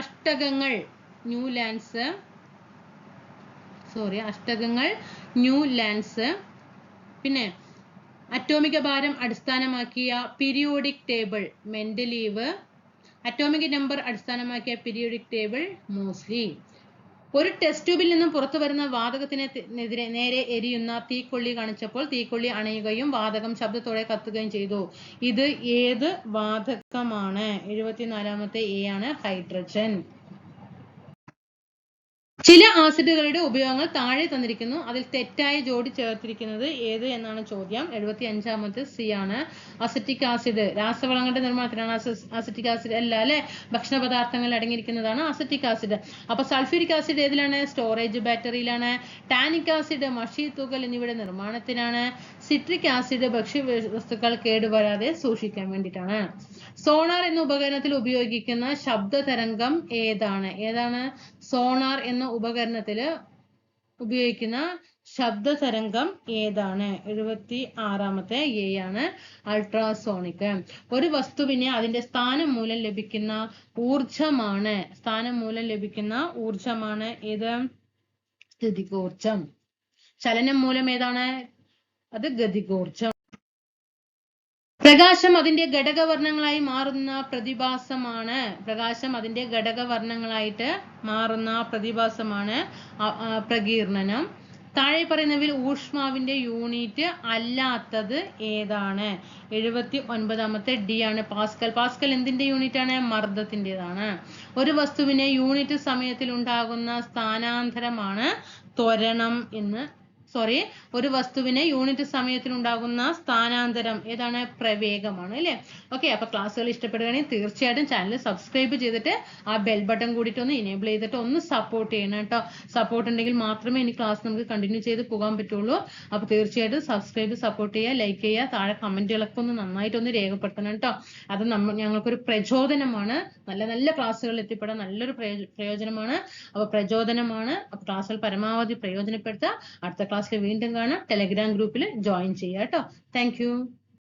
അഷ്ടകങ്ങൾ ന്യൂലാൻസ്. പിന്നെ അറ്റോമിക ഭാരം അടിസ്ഥാനമാക്കിയ periodic table Mendeleev. Atomic number അടിസ്ഥാനമാക്കിയ പീരിയോഡിക് ടേബിൾ മോസ്ലി. ഒരു ടെസ്റ്റ് ട്യൂബിൽ നിന്നും പുറത്തു വരുന്ന വാതകത്തിനെതിരെ നേരെ എരിയുന്ന തീക്കൊള്ളി കാണിച്ചപ്പോൾ തീക്കൊള്ളി അണയുകയും വാതകം ശബ്ദത്തോടെ കത്തുകയും ചെയ്തു. ഇത് ഏത് വാതകമാണ്? 74 എ ആണ്. ഹൈഡ്രജൻ. ചില ആസിഡുകളുടെ ഉപയോഗങ്ങൾ താഴെ തന്നിരിക്കുന്നു. അതിൽ തെറ്റായ ജോഡി ചേർത്തിരിക്കുന്നത് ഏത് എന്നാണ് ചോദ്യം. 75 സി ആണ്. അസറ്റിക് ആസിഡ് രാസവളങ്ങളുടെ നിർമ്മാണത്തിനാണ്. അസറ്റിക് ആസിഡ് അല്ല അല്ലെ, ഭക്ഷണ പദാർത്ഥങ്ങളിൽ അടങ്ങിയിരിക്കുന്നതാണ് അസറ്റിക് ആസിഡ്. അപ്പൊ സൾഫ്യൂരിക് ആസിഡ് ഏതിലാണ്? സ്റ്റോറേജ് ബാറ്ററിയിലാണ്. ടാനിക് ആസിഡ് മഷി തൂക്കൽ എന്നിവയുടെ നിർമ്മാണത്തിനാണ്. സിട്രിക് ആസിഡ് ഭക്ഷ്യ വസ്തുക്കൾ കേടുവരാതെ സൂക്ഷിക്കാൻ വേണ്ടിയിട്ടാണ്. സോണാർ എന്ന ഉപകരണത്തിൽ ഉപയോഗിക്കുന്ന ശബ്ദ തരംഗം ഏതാണ്? സോണാർ എന്ന ഉപകരണത്തിൽ ഉപയോഗിക്കുന്ന ശബ്ദതരംഗം ഏതാണ്? 76ാമത്തെ എ ആണ് അൾട്രാസോണിക്. ഒരു വസ്തുവിനെ അതിന്റെ സ്ഥാനം മൂലം ലഭിക്കുന്ന ഊർജമാണ് ഏത്? ഗതികോർജം. ചലനം മൂലം ഏതാണ്? അത് ഗതികോർജം. പ്രകാശം അതിന്റെ ഘടകവർണ്ണങ്ങളായി മാറുന്ന പ്രതിഭാസമാണ് പ്രകീർണനം. താഴെ പറയുന്നവയിൽ ഊഷ്മാവിന്റെ യൂണിറ്റ് അല്ലാത്തത് ഏതാണ്? 79ാമത്തെ ഡി ആണ് പാസ്കൽ. പാസ്കൽ എന്തിന്റെ യൂണിറ്റ് ആണ്? മർദ്ദത്തിൻ്റെതാണ്. ഒരു വസ്തുവിനെ യൂണിറ്റ് സമയത്തിൽ ഉണ്ടാകുന്ന സ്ഥാനാന്തരമാണ് ത്വരണം എന്ന് ഒരു വസ്തുവിനെ യൂണിറ്റ് സമയത്തിൽ ഉണ്ടാകുന്ന സ്ഥാനാന്തരം ഏതാണ്? പ്രവേഗമാണ് അല്ലേ? ഓക്കെ, അപ്പൊ ക്ലാസ്സുകൾ ഇഷ്ടപ്പെടുകയാണെങ്കിൽ തീർച്ചയായിട്ടും ചാനൽ സബ്സ്ക്രൈബ് ചെയ്തിട്ട് ആ ബെൽ ബട്ടൺ കൂടിയിട്ട് ഒന്ന് ഇനേബിൾ ചെയ്തിട്ട് ഒന്ന് സപ്പോർട്ട് ചെയ്യണം കേട്ടോ. സപ്പോർട്ട് ഉണ്ടെങ്കിൽ മാത്രമേ ഇനി ക്ലാസ് നമുക്ക് കണ്ടിന്യൂ ചെയ്ത് പോകാൻ പറ്റുള്ളൂ. അപ്പൊ തീർച്ചയായിട്ടും സപ്പോർട്ട് ചെയ്യുക, ലൈക്ക് ചെയ്യുക, താഴെ കമന്റുകളൊക്കെ ഒന്ന് നന്നായിട്ടൊന്ന് രേഖപ്പെടുത്തണം കേട്ടോ. അത് ഞങ്ങൾക്കൊരു പ്രചോദനമാണ്. നല്ല നല്ല ക്ലാസ്സുകൾ എത്തിപ്പെടാൻ നല്ലൊരു പ്രയോജനമാണ്. അപ്പൊ ക്ലാസ്സുകൾ പരമാവധി പ്രയോജനപ്പെടുത്തുക. അടുത്ത ക്ലാസ്സിൽ വീണ്ടും കാണാം. ടെലഗ്രാം ഗ്രൂപ്പിൽ ജോയിൻ ചെയ്യുക കേട്ടോ. Thank you.